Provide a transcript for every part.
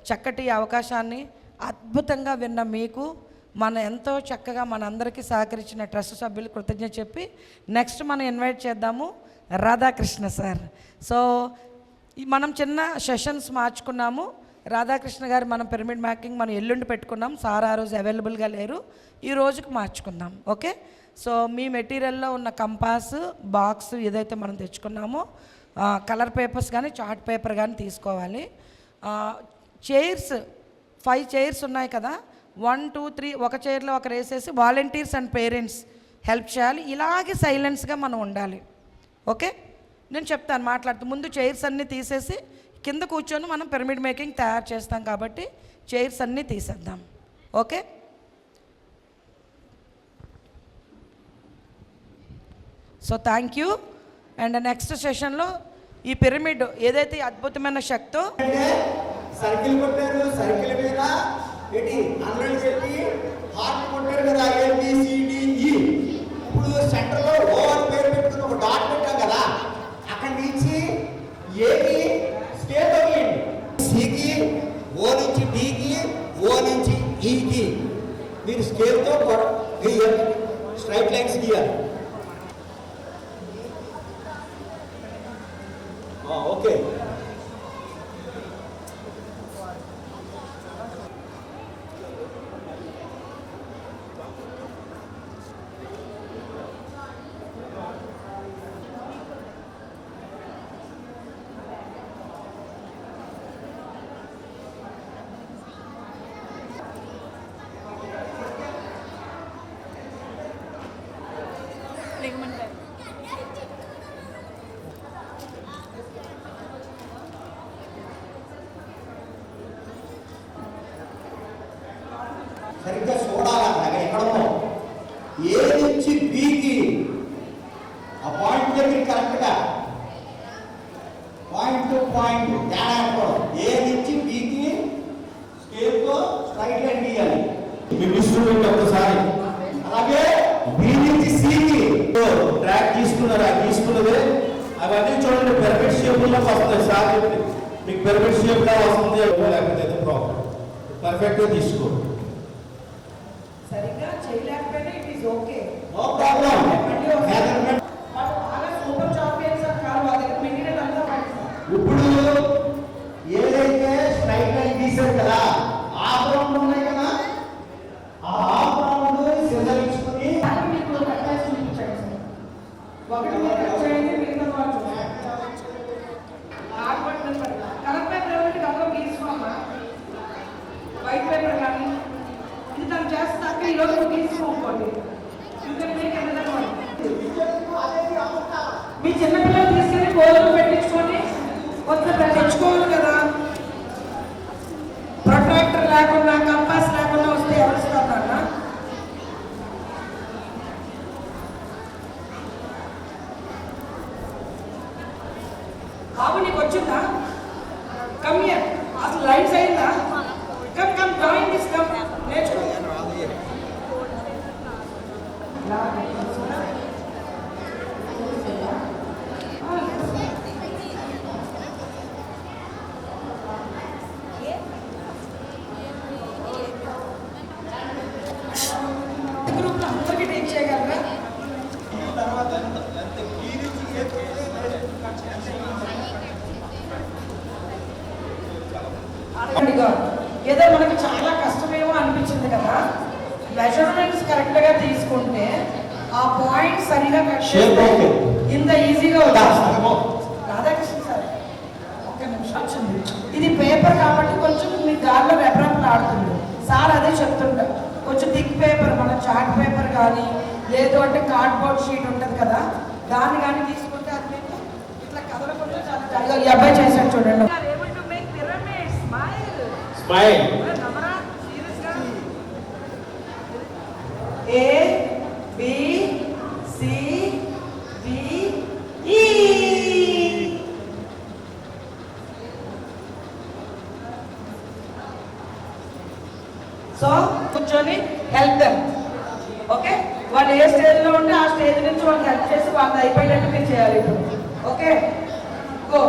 చక్కటి అవకాశాన్ని అద్భుతంగా విన్న మీకు ఎంతో చక్కగా మనందరికీ సహకరించిన ట్రస్ట్ సభ్యులు కృతజ్ఞత చెప్పి నెక్స్ట్ మనం ఇన్వైట్ చేద్దాము రాధాకృష్ణ సార్. సో మనం చిన్న సెషన్స్ మార్చుకున్నాము. రాధాకృష్ణ గారు మనం పిరమిడ్ మేకింగ్ మనం ఎల్లుండి పెట్టుకున్నాం. సార్ ఆ రోజు అవైలబుల్గా లేరు, ఈ రోజుకి మార్చుకుందాం. ఓకే. సో మీ మెటీరియల్లో ఉన్న కంపాస్ బాక్స్ ఏదైతే మనం తెచ్చుకున్నామో కలర్ పేపర్స్ కానీ చార్ట్ పేపర్ కానీ తీసుకోవాలి. చైర్స్ 5 చైర్స్ ఉన్నాయి కదా, 1 2 3 ఒక చైర్లో ఒకరు వేసేసి వాలంటీర్స్ అండ్ పేరెంట్స్ హెల్ప్ చేయాలి. ఇలాగే సైలెన్స్గా మనం ఉండాలి. ఓకే. నేను చెప్తాను మాట్లాడుతూ. ముందు చైర్స్ అన్నీ తీసేసి కింద కూర్చొని మనం పిరమిడ్ మేకింగ్ తయారు చేస్తాం కాబట్టి చైర్స్ అన్నీ తీసేద్దాం. Okay. So thank you. And next సెషన్లో ఈ పిరమిడ్ ఏదైతే అద్భుతమైన శక్తో సర్కిల్ కొట్టారు, సర్కిల్ మీద పెట్టి అందరూ చెప్పి హార్ట్ కొట్టారు కదా, ABCDE. ఇప్పుడు సెంటర్లో ఓ అని పేరు పెట్టుకుని ఒక డాట్ పెట్టాం కదా, అక్కడి నుంచి ఏకి స్కేల్ తగిలింది, సికి, ఓ నుంచి డికి, ఓ నుంచి ఈకి మీరు స్కేల్తో గీయాలి, స్ట్రైట్ లైన్స్ గీయాలి. ఓకే. సరిగ్గా చూడాలన్నగా ఎక్కడో ఏ నుంచి బికి ఆ పాయింట్ దగ్గర కరెక్ట్గా పాయింట్ టు పాయింట్ తేడా అనుకోవడం. ఏ నుంచి బికి స్కేల్తో స్ట్రైట్ లైన్ గీయాలి మీ ఇన్స్ట్రుమెంట్ ఒకసారి. అలాగే బి నుంచి సికి ట్రాక్ తీసుకున్నారా, తీసుకున్నదే అవన్నీ చూడండి పిరమిడ్ షేప్లో వస్తుంది. సార్ చెప్పి మీకు పిరమిడ్ షేప్లో వస్తుంది, లేకపోతే ప్రాబ్లం పర్ఫెక్ట్గా తీసుకో. సరిగ్గా చేయలేకపోయినా it is okay, no problem. Super champions కాదు, వాళ్ళ దగ్గర మెటీరియల్ అంతా పడుతుంది. ఇప్పుడు ఏదైతే స్ట్రైట్ లైన్ తీసారు కదా, ఆ రౌండ్ ఉన్నాయి కదా, ఆ రౌండ్ సిజర్ ఇచ్చుకుని మీకు కట్టాల్సి చూపించండి సార్. ఒకటి మీరు కట్ చేయండి, మిగతా వాళ్ళు ఆర్ట్ బట్టలు పడతా. కలర్ పేపర్ ఎవరికి డబ్బులు తీసుకోమ్మా, వైట్ పేపర్ కానీ ఇది తను చేస్తాక ఈరోజు తీసుకోండి. మీ చిన్నపిల్లలు తీసుకెళ్ళి భోజనం పెట్టించుకొని కొంచెం తెచ్చుకోవాలి కదా. ప్రొట్రాక్టర్ లేకుండా కంపాస్ లేకుండా వస్తే ఎవరు ఇస్తారన్నా? బాబు నీకు వచ్చిందా? Come here. అసలు లైన్స్ అయిందా? Come come join this, come నేర్చుకో. గ్రూప్లో అందరికీ టేక్ చేయగలరా? ఏదో మనకి చాలా కష్టమేమో అనిపించింది కదా, మెజర్మెంట్స్ కరెక్ట్గా తీసుకుంటే ఆ పాయింట్ సరిగా ఇంత ఈజీగా వచ్చేస్తుంది. రాధాకృష్ణ సార్ ఒక్క నిమిషం వచ్చింది. ఇది పేపర్ కాబట్టి కొంచెం మీ గాల్లో రెపరెపలు ఆడుతుంది. సార్ అదే చెప్తుంటారు, కొంచెం థిక్ పేపర్, మన చార్ట్ పేపర్ కానీ లేదు అంటే కార్డ్బోర్డ్ షీట్ ఉంటుంది కదా, దాన్ని కానీ తీసుకుంటే అది మీకు ఇట్లా కదలకుండా చాలా. ఈ అబ్బాయి చేశాడు చూడండి. Smile. A B C D E. So కూర్చొని హెల్ప్ దెమ్. ఓకే. వాళ్ళు ఏ స్టేజ్లో ఉంటే ఆ స్టేజ్ నుంచి వాళ్ళు హెల్ప్ చేసి వాళ్ళు అయిపోయినట్టు మీరు చేయాలి. ఓకే. గో.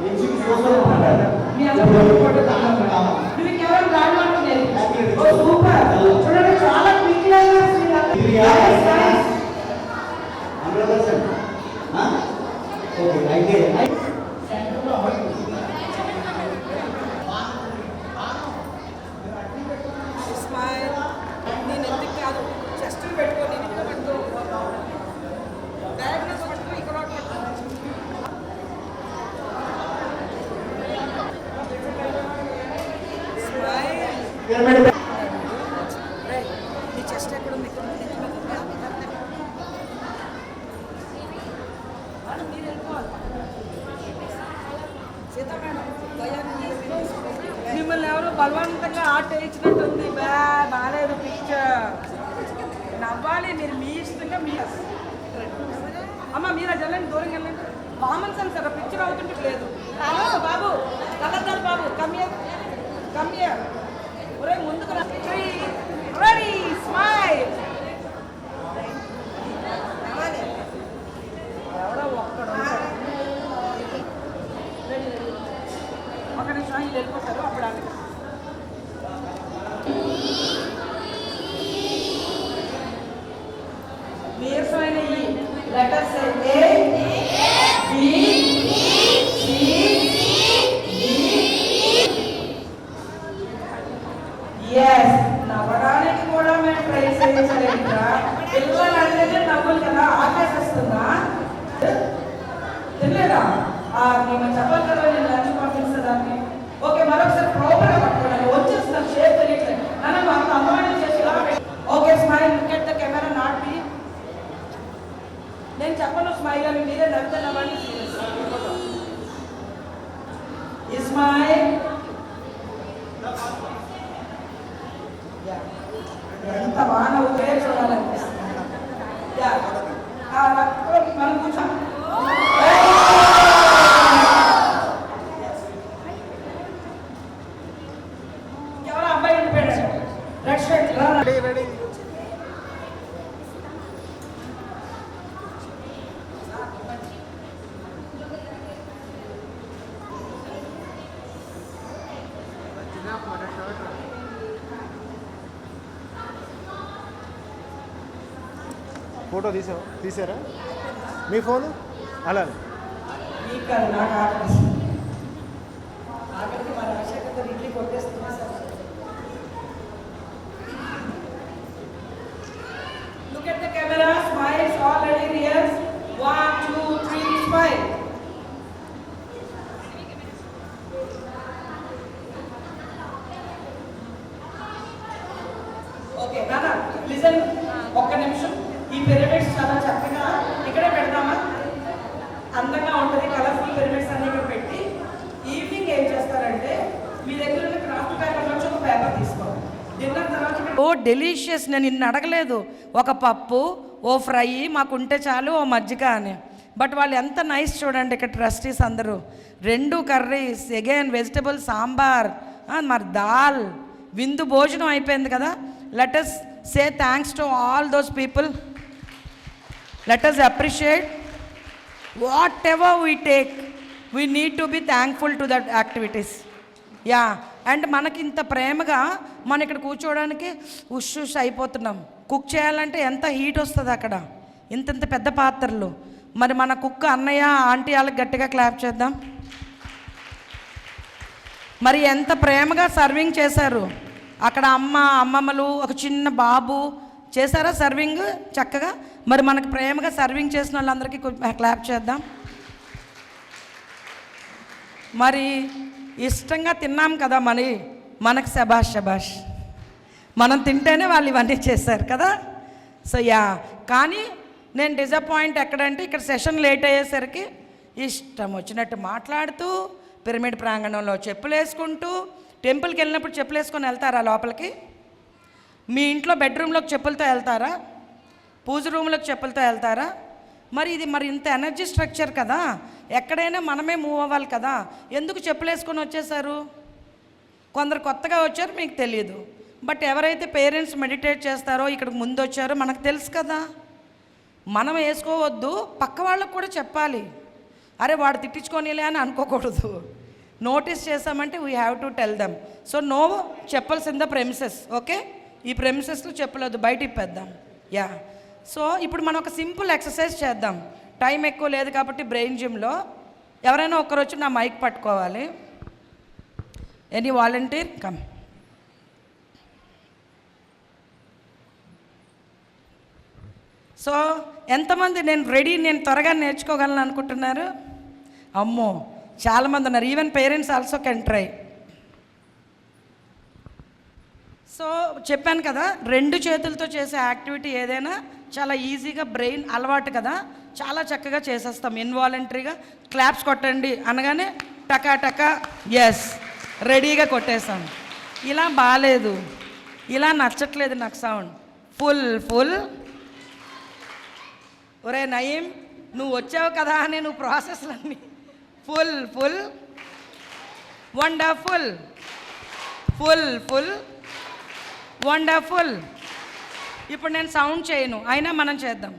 మీ అందరూ ఫోటో కావాలి. నువ్వు కేవలం రావట్లేదు. ఓ సూపర్. చూడండి చాలా క్విక్ లైనర్స్ అయితే నేను ఎందుకు కాదు చెస్ట్ పెట్టుకో, నేను ఇక్కడ పట్టుకో, డయాగ్నోస్ పట్టుకో, ఇక్కడ పట్టుకో. నీ చెస్ట్ ఎక్కడ ఉంది? ఇక్కడ ఉంది. మీరు వెళ్ళిపోవాలి. సీతా మేడం మిమ్మల్ని ఎవరు బలవంతంగా ఆట వేయించినట్టుంది. బాగాలేదు పిక్చర్. నవ్వాలి మీరు, మీ ఇష్టంగా మీ అమ్మ మీరు అటు వెళ్ళండి, దూరంగా వెళ్ళండి. కామన్ సెన్స్ అక్కడ పిక్చర్ అవుతుంటే లేదు. హలో బాబు, కలద్దారు బాబు, కమ్యర్ ఒరే ముందుకు రెడీ స్మైల్. ఎవడో ఒక్కడు ఒక నిమిషం వీళ్ళు వెళ్ళిపోతారు, అప్పుడు ఆమె నీరసమైన ఈ letters A B C S. నవ్వడానికి కూడా మేము ట్రై చేయించలేక పిల్లలు అంటే నవ్వులు కదా, ఆకాశిస్తుందా తెలియదా? మేము చెప్పాలి కదా, నేను లంచ్ పంపిస్తుందాన్ని. ఓకే మరొకసారి ప్రోగ్రామ్ పట్టుకోండి. వచ్చేస్తున్నాను, షేప్ తెలియట్లేదు. నన్ను అంత అమ్మవాడిని చేసి ఇలా okay smile, look at the camera, not me. నేను చెప్పను స్మైల్ అని, మీరే నవ్వుతే నవ్వండి. స్మైల్. ఎంత బాగా నవ్వుతే చూడాలనిపిస్తుంది. మనం కూర్చో. ఎవరో అబ్బాయి ఉండిపోయాడు. Red shirt ready. ఫోటో తీసారా మీ ఫోను? అలా Look at the camera, smiles, all ready, reals. 1, 2, 3, smile. Okay, Nana, listen. ఒక్క నిమిషం. ఈ పిరమిడ్స్ చాలా చక్కగా ఇక్కడే పెడతామా? అందంగా ఉంటుంది. కలర్ఫుల్ పిరమిడ్స్ అన్ని ఇక్కడ పెట్టి ఈవినింగ్ ఏం చేస్తారంటే మీ దగ్గర ఉన్న క్రాఫ్ట్ పేపర్ నుంచి ఒక పేపర్ తీసుకోవాలి. డిన్నర్ తర్వాత ఓ డెలీషియస్. నేను నిన్ను అడగలేదు. ఒక పప్పు, ఓ ఫ్రై మాకుంటే చాలు, ఓ మజ్జిగ అని. బట్ వాళ్ళు ఎంత నైస్ చూడండి. ఇక్కడ ట్రస్టీస్ అందరూ 2 కర్రీస్, అగైన్ వెజిటబుల్ సాంబార్, మరి దాల్, విందు భోజనం అయిపోయింది కదా. Let us say thanks to all those people. Let us appreciate whatever we take. We need to be thankful to that activities. Yeah. And మనకి ఇంత ప్రేమగా మన ఇక్కడ కూర్చోవడానికి ఉష్ అయిపోతున్నాం. కుక్ చేయాలంటే ఎంత హీట్ వస్తుంది అక్కడ, ఇంత పెద్ద పాత్రలు. మరి మన కుక్ అన్నయ్య ఆంటీ వాళ్ళకి గట్టిగా క్లాప్ చేద్దాం. మరి ఎంత ప్రేమగా సర్వింగ్ చేశారు అక్కడ. అమ్మమ్మలు, ఒక చిన్న బాబు చేశారా సర్వింగ్ చక్కగా. మరి మనకు ప్రేమగా సర్వింగ్ చేసిన వాళ్ళందరికీ క్లాప్ చేద్దాం. మరి ఇష్టంగా తిన్నాం కదా, మనకు శబాష్. మనం తింటేనే వాళ్ళు ఇవన్నీ చేశారు కదా. So yeah. కానీ నేను డిసప్పాయింట్ ఎక్కడంటే ఇక్కడ సెషన్ లేట్ అయ్యేసరికి ఇష్టం వచ్చినట్టు మాట్లాడుతూ, పిరమిడ్ ప్రాంగణంలో చెప్పులు వేసుకుంటూ, టెంపుల్కి వెళ్ళినప్పుడు చెప్పులు వేసుకొని వెళ్తారా లోపలికి? మీ ఇంట్లో బెడ్రూమ్లోకి చెప్పులతో వెళ్తారా? పూజ రూమ్లోకి చెప్పులతో వెళ్తారా? మరి ఇది ఇంత ఎనర్జీ స్ట్రక్చర్ కదా, ఎక్కడైనా మనమే మూవ్ అవ్వాలి కదా. ఎందుకు చెప్పులు వేసుకొని వచ్చేసారు? కొందరు కొత్తగా వచ్చారు, మీకు తెలియదు. బట్ ఎవరైతే పేరెంట్స్ మెడిటేట్ చేస్తారో, ఇక్కడికి ముందు వచ్చారో మనకు తెలుసు కదా. మనం వేసుకోవద్దు, పక్క వాళ్ళకు కూడా చెప్పాలి. అరే వాడు తిట్టించుకోనిలే అని అనుకోకూడదు. నోటీస్ చేసామంటే we have to tell them. So no chappals in the premises. Okay, ఈ ప్రెమిసెస్లో చెప్పలేదు, బయట ఇప్పేద్దాం. యా, సో ఇప్పుడు మనం ఒక సింపుల్ ఎక్సర్సైజ్ చేద్దాం. టైం ఎక్కువ లేదు కాబట్టి బ్రెయిన్ జిమ్లో ఎవరైనా ఒకరు వచ్చి నా మైక్ పట్టుకోవాలి. Any volunteer come. సో ఎంతమంది నేను రెడీ, నేను త్వరగా నేర్చుకోగలను అనుకుంటున్నారు? అమ్మో, చాలామంది ఉన్నారు. Even parents also can try. So చెప్పాను కదా, 2 చేతులతో చేసే యాక్టివిటీ ఏదైనా చాలా ఈజీగా, బ్రెయిన్ అలవాటు కదా, చాలా చక్కగా చేసేస్తాం ఇన్వాలంటరీగా. క్లాప్స్ కొట్టండి అనగానే టకా టకా, ఎస్, రెడీగా కొట్టేస్తాం. ఇలా బాగాలేదు, ఇలా నచ్చట్లేదు నాకు సౌండ్, ఫుల్ ఫుల్. ఒరే నయీం, నువ్వు వచ్చావు కదా అని నువ్వు ప్రాసెస్లన్నీ full full, wonderful, full full, wonderful. ఇప్పుడు నేను సౌండ్ చేయను, అయినా మనం చేద్దాం.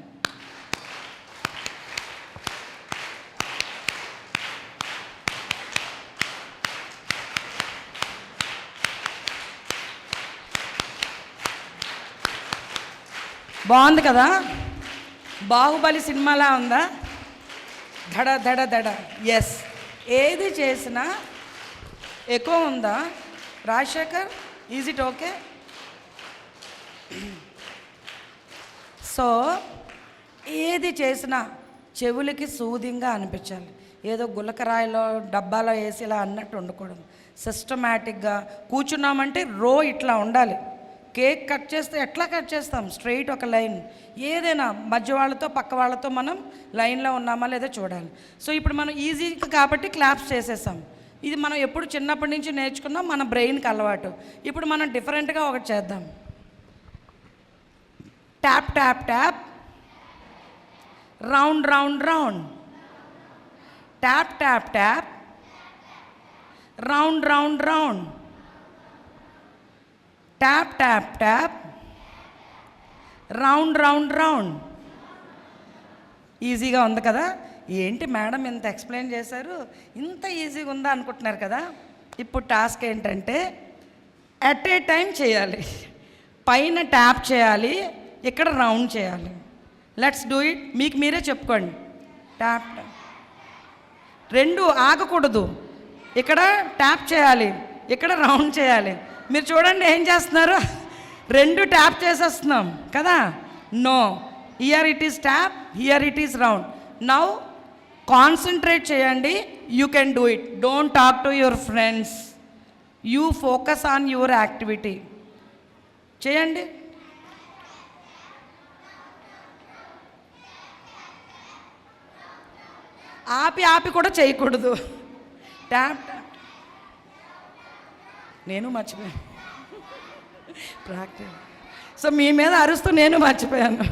బాగుంది కదా, బాహుబలి సినిమాలా ఉందా? దడ దడ దడ, ఎస్. ఏది చేసినా ఎక్కువ ఉందా Rajasekhar? Is it okay? So ఏది చేసినా చెవులకి సూదింగా అనిపించాలి. ఏదో గులకరాయిలో డబ్బాలో వేసి ఇలా అన్నట్టు ఉండకూడదు. సిస్టమేటిక్గా కూర్చున్నామంటే రో ఇట్లా ఉండాలి. కేక్ కట్ చేస్తే ఎట్లా కట్ చేస్తాం? స్ట్రైట్ ఒక లైన్. ఏదైనా మధ్య వాళ్ళతో పక్క వాళ్ళతో మనం లైన్లో ఉన్నామా లేదా చూడాలి. సో ఇప్పుడు మనం ఈజీగా కాబట్టి క్లాప్స్ చేసేసాం. ఇది మనం ఎప్పుడు చిన్నప్పటి నుంచి నేర్చుకున్నాం, మన బ్రెయిన్కి అలవాటు. ఇప్పుడు మనం డిఫరెంట్గా ఒకటి చేద్దాం. Tap tap tap, round round round. Tap tap tap, round round round. Tap tap tap, round round round. ఈజీగా ఉంది కదా? ఏంటి మేడం ఇంత ఎక్స్ప్లెయిన్ చేశారు, ఇంత ఈజీగా ఉందా అనుకుంటున్నారు కదా? ఇప్పుడు టాస్క్ ఏంటంటే అట్ ఏ టైం చేయాలి. పైన ట్యాప్ చేయాలి, ఇక్కడ రౌండ్ చేయాలి. Let's do it. మీకు మీరే చెప్పుకోండి. Tap tap, 2 ఆగకూడదు. ఇక్కడ ట్యాప్ చేయాలి, ఇక్కడ రౌండ్ చేయాలి. మీరు చూడండి ఏం చేస్తున్నారు, 2 ట్యాప్ చేసేస్తున్నాం కదా? No, here it is tap, here it is round. Now concentrate చేయండి. You can do it. Don't talk to your friends, you focus on your activity. చేయండి. ఆపి ఆపి కూడా చేయకూడదు. Tap tap. నేను మర్చిపోయాను ప్రాక్టీస్. సో మీ మీద అరుస్తూ నేను మర్చిపోయాను.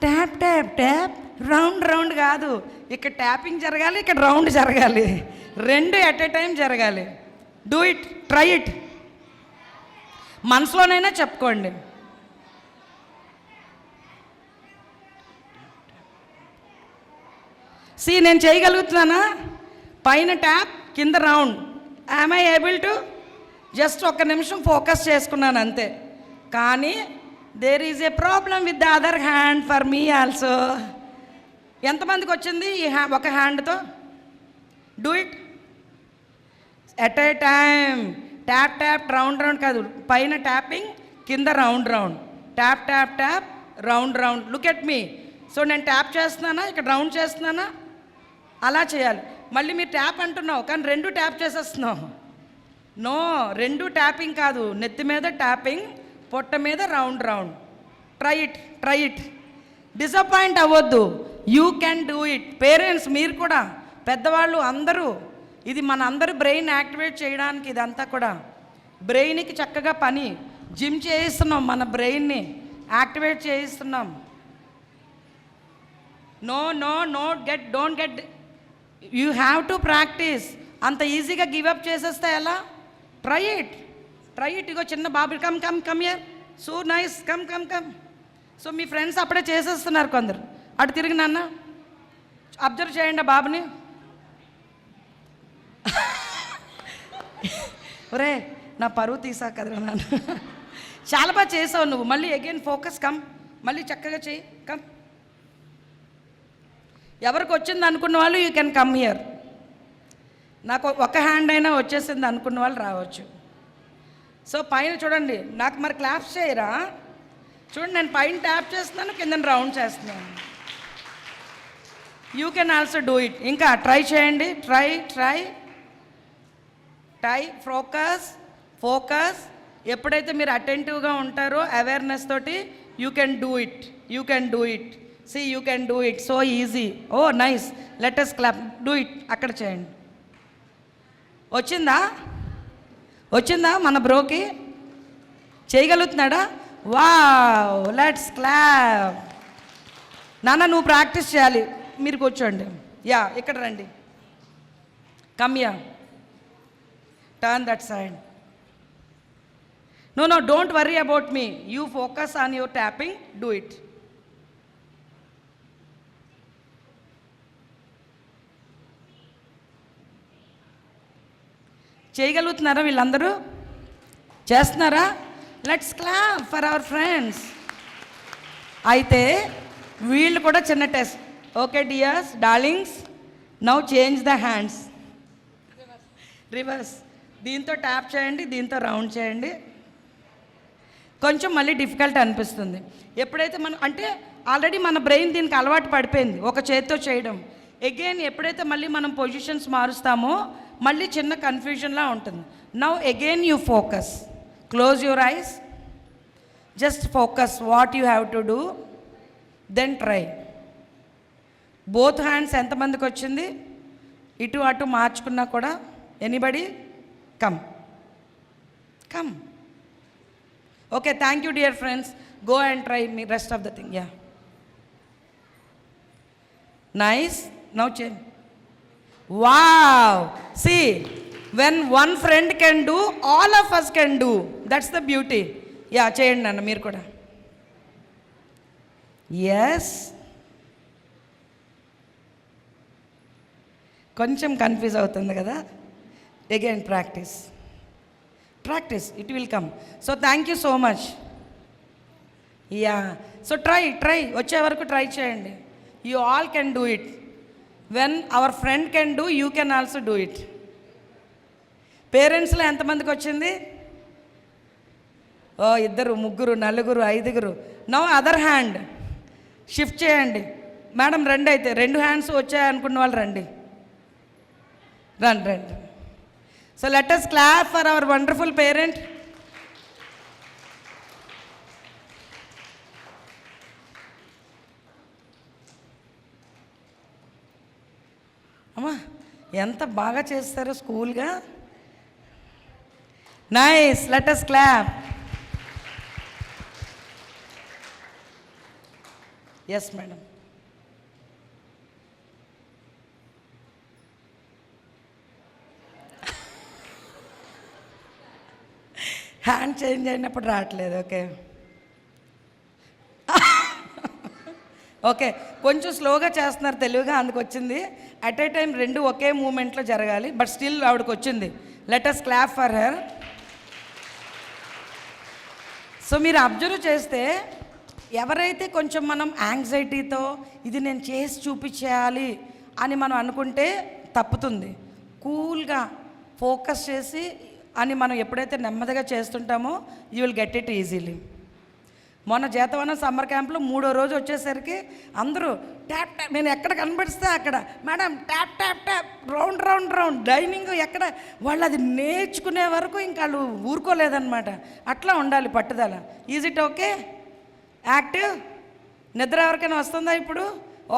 Tap tap tap, round round కాదు. ఇక్కడ ట్యాపింగ్ జరగాలి, ఇక్కడ రౌండ్ జరగాలి. 2 ఎట్ ఏ టైం జరగాలి. Do it, try it. మనసులోనైనా చెప్పుకోండి. నేను చేయగలుగుతున్నానా? పైన ట్యాప్, కింద round. Am I able to? Just 1 నిమిషం ఫోకస్ చేసుకున్నాను అంతే. కానీ there is a problem with the other hand for me also. ఎంతమందికి వచ్చింది ఈ ఒక హ్యాండ్తో? Do it at a time. Tap tap, round round కాదు. పైన ట్యాపింగ్, కింద round round. Tap tap tap, round round. Look at me. సో నేను ట్యాప్ చేస్తున్నానా, ఇక్కడ రౌండ్ చేస్తున్నానా? అలా చేయాలి. మళ్ళీ మీరు ట్యాప్ అంటున్నావు కానీ 2 ట్యాప్ చేసేస్తున్నావు. నో, 2 ట్యాపింగ్ కాదు. నెత్తి మీద ట్యాపింగ్, పొట్ట మీద round round. Try it, try it. Disappoint అవ్వద్దు. You can do it. Parents మీరు కూడా, పెద్దవాళ్ళు అందరూ, ఇది మన అందరి బ్రెయిన్ యాక్టివేట్ చేయడానికి. ఇదంతా కూడా బ్రెయిన్కి చక్కగా పని. జిమ్ చేయిస్తున్నాం, మన బ్రెయిన్ని యాక్టివేట్ చేయిస్తున్నాం. No no no get, don't get. You have to practice. అంత ఈజీగా గివప్ చేసేస్తే ఎలా? Try it, try it. ఇగో చిన్న బాబు come come come here, so nice, come come come. So మీ ఫ్రెండ్స్ అప్పుడే చేసేస్తున్నారు కొందరు. అటు తిరిగి నాన్న అబ్జర్వ్ చేయండి ఆ బాబుని. ఒరే నా పరువు తీసా కదరా నాన్న. చాలా బాగా చేసావు నువ్వు. మళ్ళీ అగైన్ ఫోకస్, కమ్, మళ్ళీ చక్కగా చేయి, కమ్. ఎవరికి వచ్చింది అనుకున్న వాళ్ళు యూ కెన్ కమ్ హియర్. నాకు ఒక హ్యాండ్ అయినా వచ్చేసింది అనుకున్న వాళ్ళు రావచ్చు. సో పైన చూడండి, నాకు మరి క్లాప్స్ చేయరా? చూడండి, నేను పైన ట్యాప్ చేస్తున్నాను, కింద రౌండ్ చేస్తున్నాను. You can also do it. ఇంకా ట్రై చేయండి, try try try. Focus focus. ఎప్పుడైతే మీరు అటెంటివ్గా ఉంటారో అవేర్నెస్ తోటి you can do it, you can do it. See you can do it, so easy. Oh nice, let us clap, do it. అక్కడ చేయండి. వచ్చిందా? వచ్చిందా మన బ్రోకి? చేయగలుగుతున్నాడా? Wow, let's clap. నాన్న నువ్వు ప్రాక్టీస్ చేయాలి. మీరు కూర్చోండి. యా, ఇక్కడ రండి. Come yeah, turn that side. No, don't worry about me. You focus on your tapping, do it. చేయగలుగుతున్నారా వీళ్ళందరూ? చేస్తున్నారా? Let's clap for our friends. అయితే వీళ్ళు కూడా చిన్న test. Okay dears, darlings, now change the hands. Reverse. దీంతో tap చేయండి, దీంతో రౌండ్ చేయండి. కొంచెం మళ్ళీ డిఫికల్ట్ అనిపిస్తుంది. ఎప్పుడైతే మనం అంటే ఆల్రెడీ మన బ్రెయిన్ దీనికి అలవాటు పడిపోయింది ఒక చేతితో చేయడం. అగైన్ ఎప్పుడైతే మళ్ళీ మనం పొజిషన్స్ మారుస్తామో మళ్ళీ చిన్న కన్ఫ్యూజన్లా ఉంటుంది. Now again you focus, close your eyes, just focus what you have to do, then try. Both hands ఎంతమందికి వచ్చింది? ఇటు అటు మార్చుకున్నా కూడా anybody? Come come. Okay, thank you dear friends. Go and try me rest of the thing. Yeah. Nice. Now change. Wow. See, when one friend can do, all of us can do. That's the beauty. Yeah, cheyandi nanna meer kuda. Yes. కొంచెం confuse అవుతుంది కదా. Again practice. Practice, it will come. So thank you so much. Yeah, so try వచ్చే వరకు try చేయండి. You all can do it. When our friend can do, you can also do it. పేరెంట్స్లో ఎంతమందికి వచ్చింది? ఓ, 2, 3, 4, 5. Now other hand shift చేయండి. Madam రండి. అయితే 2 hands వచ్చాయనుకున్న వాళ్ళు రండి, రండి. So let us clap for our wonderful parent. అమ్మా ఎంత బాగా చేస్తారో స్కూల్గా. Nice, let us clap. Yes madam. Hand change అయినప్పుడు రావట్లేదు. ఓకే ఓకే, కొంచెం స్లోగా చేస్తున్నారు, తెలివిగా అందుకు వచ్చింది. అట్ ఏ టైం 2 ఒకే మూమెంట్లో జరగాలి, బట్ స్టిల్ ఆవిడకి వచ్చింది. Let us clap for her. So మీరు అబ్జర్వ్ చేస్తే ఎవరైతే కొంచెం మనం యాంగ్జైటీతో ఇది నేను చేసి చూపించేయాలి అని మనం అనుకుంటే తప్పుతుంది. కూల్గా ఫోకస్ చేసి అని మనం ఎప్పుడైతే నెమ్మదిగా చేస్తుంటామో you will get it easily. మొన్న జీతవనం సమ్మర్ క్యాంప్లో 3వ రోజు వచ్చేసరికి అందరూ ట్యాప్ ట్యాప్, నేను ఎక్కడ కనబడిస్తే అక్కడ madam tap tap tap, round round round, dining ఎక్కడ, వాళ్ళు అది నేర్చుకునే వరకు ఇంకా వాళ్ళు ఊరుకోలేదన్నమాట. అట్లా ఉండాలి పట్టుదల. Is it okay? యాక్టివ్. నిద్ర ఎవరికైనా వస్తుందా ఇప్పుడు?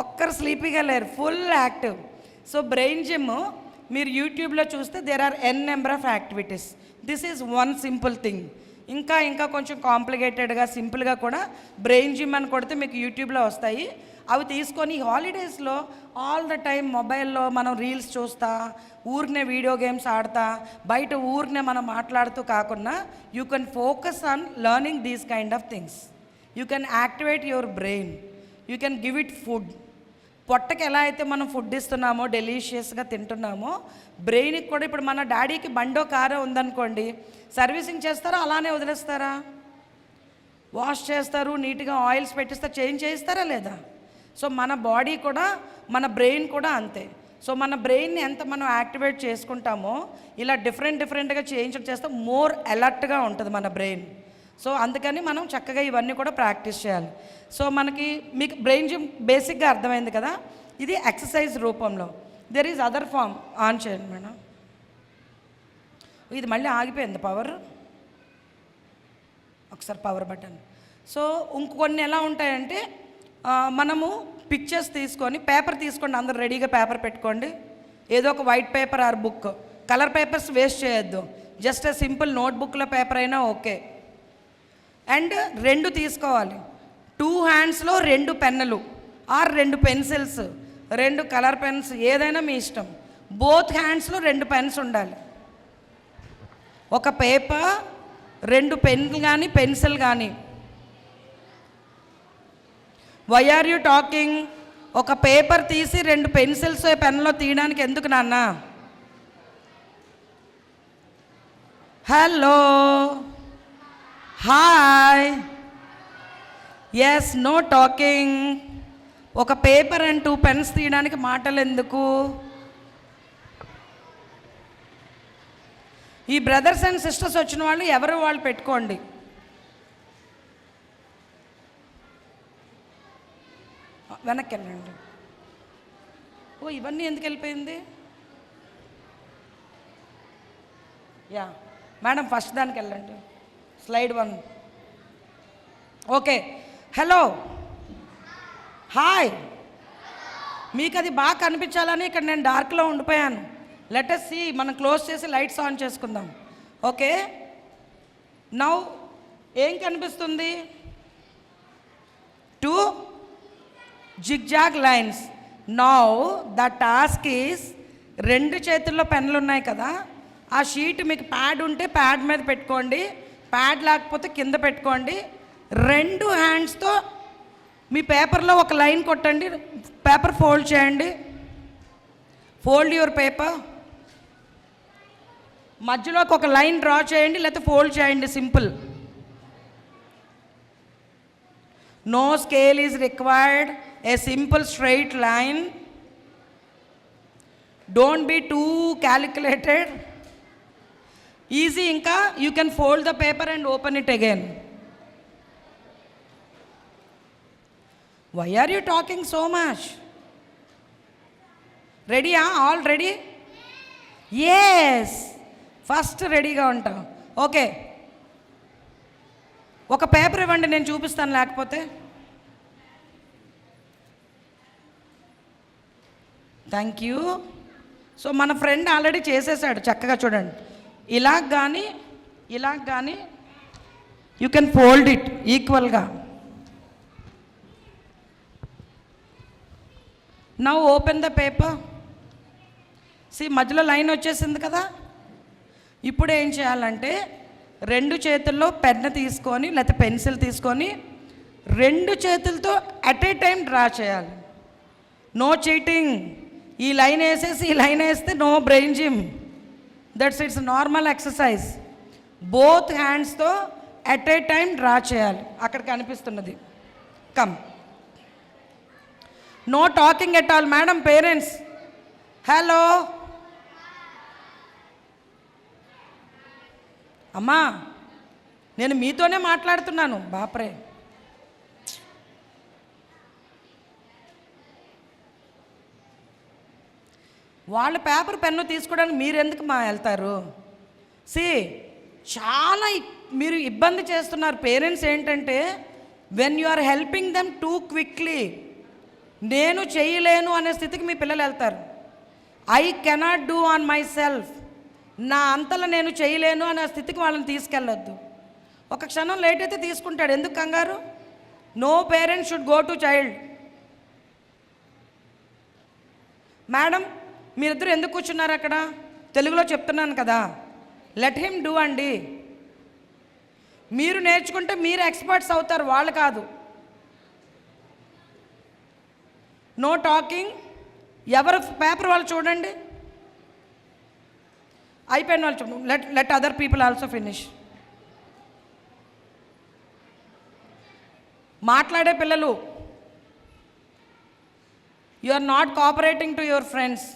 ఒక్కరు స్లీపీగా లేరు, full active. So brain gym మీరు యూట్యూబ్లో చూస్తే there are n number of activities. This is one simple thing. ఇంకా కొంచెం కాంప్లికేటెడ్గా సింపుల్గా కూడా బ్రెయిన్ జిమ్ అని కొడితే మీకు యూట్యూబ్లో వస్తాయి. అవి తీసుకొని హాలిడేస్లో ఆల్ ద టైం మొబైల్లో మనం రీల్స్ చూస్తా, ఊరినే వీడియో గేమ్స్ ఆడతా, బయట ఊరినే మనం మాట్లాడుతూ కాకుండా you can focus on learning these kind of things. You can activate your brain, you can give it food. పొట్టకి ఎలా అయితే మనం ఫుడ్ ఇస్తున్నామో, డెలీషియస్గా తింటున్నామో, బ్రెయిన్కి కూడా ఇప్పుడు మన డాడీకి బండో కారో ఉందనుకోండి, సర్వీసింగ్ చేస్తారా అలానే వదిలేస్తారా? వాష్ చేస్తారు, నీట్గా ఆయిల్స్ పెట్టిస్తారు, చేంజ్ చేయిస్తారా లేదా? సో మన బాడీ కూడా, మన బ్రెయిన్ కూడా అంతే. సో మన బ్రెయిన్ని ఎంత మనం యాక్టివేట్ చేసుకుంటామో, ఇలా డిఫరెంట్గా చేంజ్ చేస్తే మోర్ అలర్ట్గా ఉంటుంది మన బ్రెయిన్. సో అందుకని మనం చక్కగా ఇవన్నీ కూడా ప్రాక్టీస్ చేయాలి. సో మనకి మీకు బ్రెయిన్ జిమ్ బేసిక్గా అర్థమైంది కదా. ఇది ఎక్సర్సైజ్ రూపంలో. There is other form. On చేయండి మేడం. ఇది మళ్ళీ ఆగిపోయింది పవర్. ఒకసారి పవర్ బటన్. సో ఇంకొన్ని ఎలా ఉంటాయంటే, మనము పిక్చర్స్ తీసుకొని, పేపర్ తీసుకోండి, అందరు రెడీగా పేపర్ పెట్టుకోండి. ఏదో ఒక white paper or book, colour papers waste చేయొద్దు, జస్ట్ సింపుల్ నోట్బుక్లో పేపర్ అయినా ఓకే. అండ్ 2 తీసుకోవాలి, 2 హ్యాండ్స్లో 2 పెన్నులు ఆర్ 2 పెన్సిల్స్, 2 కలర్ పెన్స్, ఏదైనా మీ ఇష్టం. బోత్ హ్యాండ్స్లో 2 పెన్స్ ఉండాలి. ఒక పేపర్, 2 పెన్లు కానీ పెన్సిల్ కానీ. Why are you talking? ఒక పేపర్ తీసి 2 పెన్సిల్స్ పెన్లో తీయడానికి ఎందుకు నాన్న? Hello, hi, yes, no talking. ఒక పేపర్ అండ్ 2 పెన్స్ తీయడానికి మాటలు ఎందుకు? ఈ బ్రదర్స్ అండ్ సిస్టర్స్ వచ్చిన వాళ్ళు ఎవరు వాళ్ళు పెట్టుకోండి. వెనక్కి వెళ్ళండి. ఓ, ఇవన్నీ ఎందుకు వెళ్ళిపోయింది? యా మేడం, ఫస్ట్ దానికి వెళ్ళండి, స్లైడ్ 1. Okay, hello, hi. మీకు అది బాగా కనిపించాలని ఇక్కడ నేను డార్క్లో ఉండిపోయాను. లెట్ us see, మనం క్లోజ్ చేసి లైట్స్ ఆన్ చేసుకుందాం. ఓకే, నౌ ఏం కనిపిస్తుంది? 2 zigzag lines. Now the task is, 2 చేతుల్లో పెన్నులు ఉన్నాయి కదా, ఆ షీట్ మీకు ప్యాడ్ ఉంటే ప్యాడ్ మీద పెట్టుకోండి, ప్యాడ్ లేకపోతే కింద పెట్టుకోండి. 2 హ్యాండ్స్తో మీ పేపర్లో ఒక లైన్ కొట్టండి, పేపర్ ఫోల్డ్ చేయండి. Fold your paper. మధ్యలోకి ఒక లైన్ డ్రా చేయండి, లేకపోతే ఫోల్డ్ చేయండి, simple. No scale is required, a simple straight line. Don't be too calculated. Easy. ఇంకా you can fold the paper and open it again. Why are you talking so much? రెడీయా? All ready? Yes, first రెడీగా ఉంటాం. Okay, ఒక paper ఇవ్వండి, నేను చూపిస్తాను. లేకపోతే thank you. So మన ఫ్రెండ్ ఆల్రెడీ చేసేసాడు చక్కగా. చూడండి, ఇలాగ కానీ యూ కెన్ ఫోల్డ్ ఇట్ ఈక్వల్గా. Now open the paper. See, మధ్యలో లైన్ వచ్చేసింది కదా. ఇప్పుడు ఏం చేయాలంటే, 2 చేతుల్లో పెన్ తీసుకొని లేకపోతే పెన్సిల్ తీసుకొని 2 చేతులతో అట్ ఏ టైం డ్రా చేయాలి. No cheating. ఈ లైన్ వేసేసి ఈ లైన్ వేస్తే no brain gym. That's it's normal exercise. Both హ్యాండ్స్తో అట్ ఏ టైం డ్రా చేయాలి. అక్కడ కనిపిస్తున్నది. Come. No talking at all. Madam, parents, hello, అమ్మా, నేను మీతోనే మాట్లాడుతున్నాను. బాప్రే, వాళ్ళ పేపర్ పెన్ను తీసుకోవడానికి మీరు ఎందుకు వెళ్తారు? సి, చాలా మీరు ఇబ్బంది చేస్తున్నారు పేరెంట్స్. ఏంటంటే, when you are helping them too quickly, నేను చేయలేను అనే స్థితికి మీ పిల్లలు వెళ్తారు. I cannot do on my myself అంతలో నేను చేయలేను అనే స్థితికి వాళ్ళని తీసుకెళ్ళొద్దు. ఒక క్షణం లేట్ అయితే తీసుకుంటాడు, ఎందుకు కంగారు? No parent should go to child. Madam మీరిద్దరు ఎందుకు కూర్చున్నారు అక్కడ? తెలుగులో చెప్తున్నాను కదా, లెట్ హిమ్ డూ అండి. మీరు నేర్చుకుంటే మీరు ఎక్స్పర్ట్స్ అవుతారు, వాళ్ళు కాదు. No talking. ఎవరు పేపర్ వాళ్ళు చూడండి, అయిపోయిన వాళ్ళు చూడండి. Let other people also finish. మాట్లాడే పిల్లలు, you are not cooperating to your friends.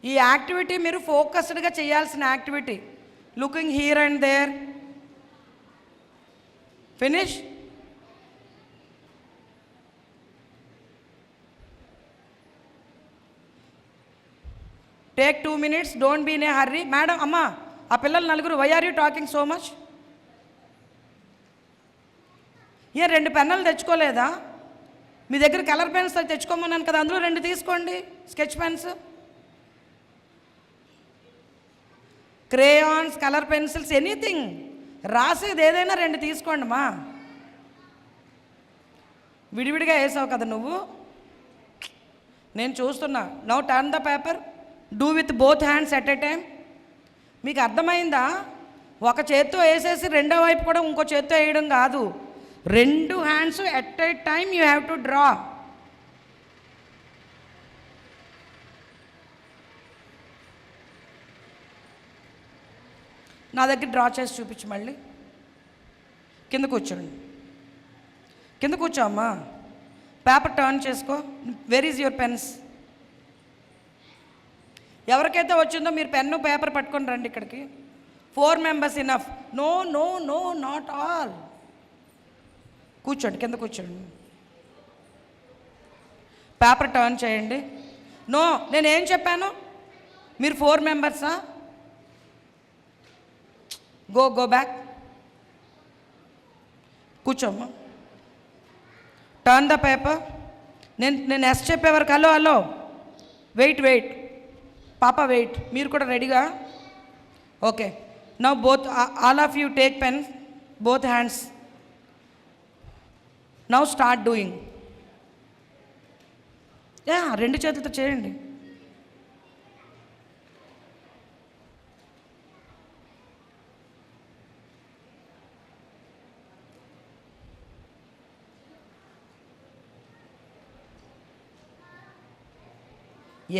ఈ యాక్టివిటీ మీరు ఫోకస్డ్గా చేయాల్సిన activity. Looking here and there. Finish. Take 2 minutes, don't be in a hurry. Madam అమ్మా ఆ పిల్లలు నలుగురు, why are you talking so much? ఏ 2 పెన్నులు తెచ్చుకోలేదా? మీ దగ్గర కలర్ పెన్స్ తెచ్చుకోమన్నాను కదా, అందులో 2 తీసుకోండి. Sketch pens, crayons, colour pencils, anything. రాసేది ఏదైనా 2 తీసుకోండి మా. విడివిడిగా వేసావు కదా నువ్వు, నేను చూస్తున్నా. Now turn the paper, do with both hands at a time. మీకు అర్థమైందా? ఒక చేత్తో వేసేసి రెండో వైపు కూడా ఇంకో చేత్తో వేయడం కాదు. 2 hands at a time you have to draw. నా దగ్గర డ్రా చేసి చూపించు. మళ్ళీ కింద కూర్చోండి, కింద కూర్చో అమ్మా. పేపర్ టర్న్ చేసుకో. Where is your pens? ఎవరికైతే వచ్చిందో మీరు పెన్ను పేపర్ పట్టుకొని రండి ఇక్కడికి. 4 members enough. No no no, not all. కూర్చోండి, కింద కూర్చోండి. పేపర్ టర్న్ చేయండి. నో, నేనేం చెప్పాను? మీరు 4 members-ఆ? Go back. కూర్చోమ్మా. Turn the paper. నేను ఎస్ చెప్పే వరకు హలో వెయిట్ పాప వెయిట్. మీరు కూడా రెడీగా? Okay. Now both all of you take pen, both hands. Now start doing. 2 చేతులతో చేయండి.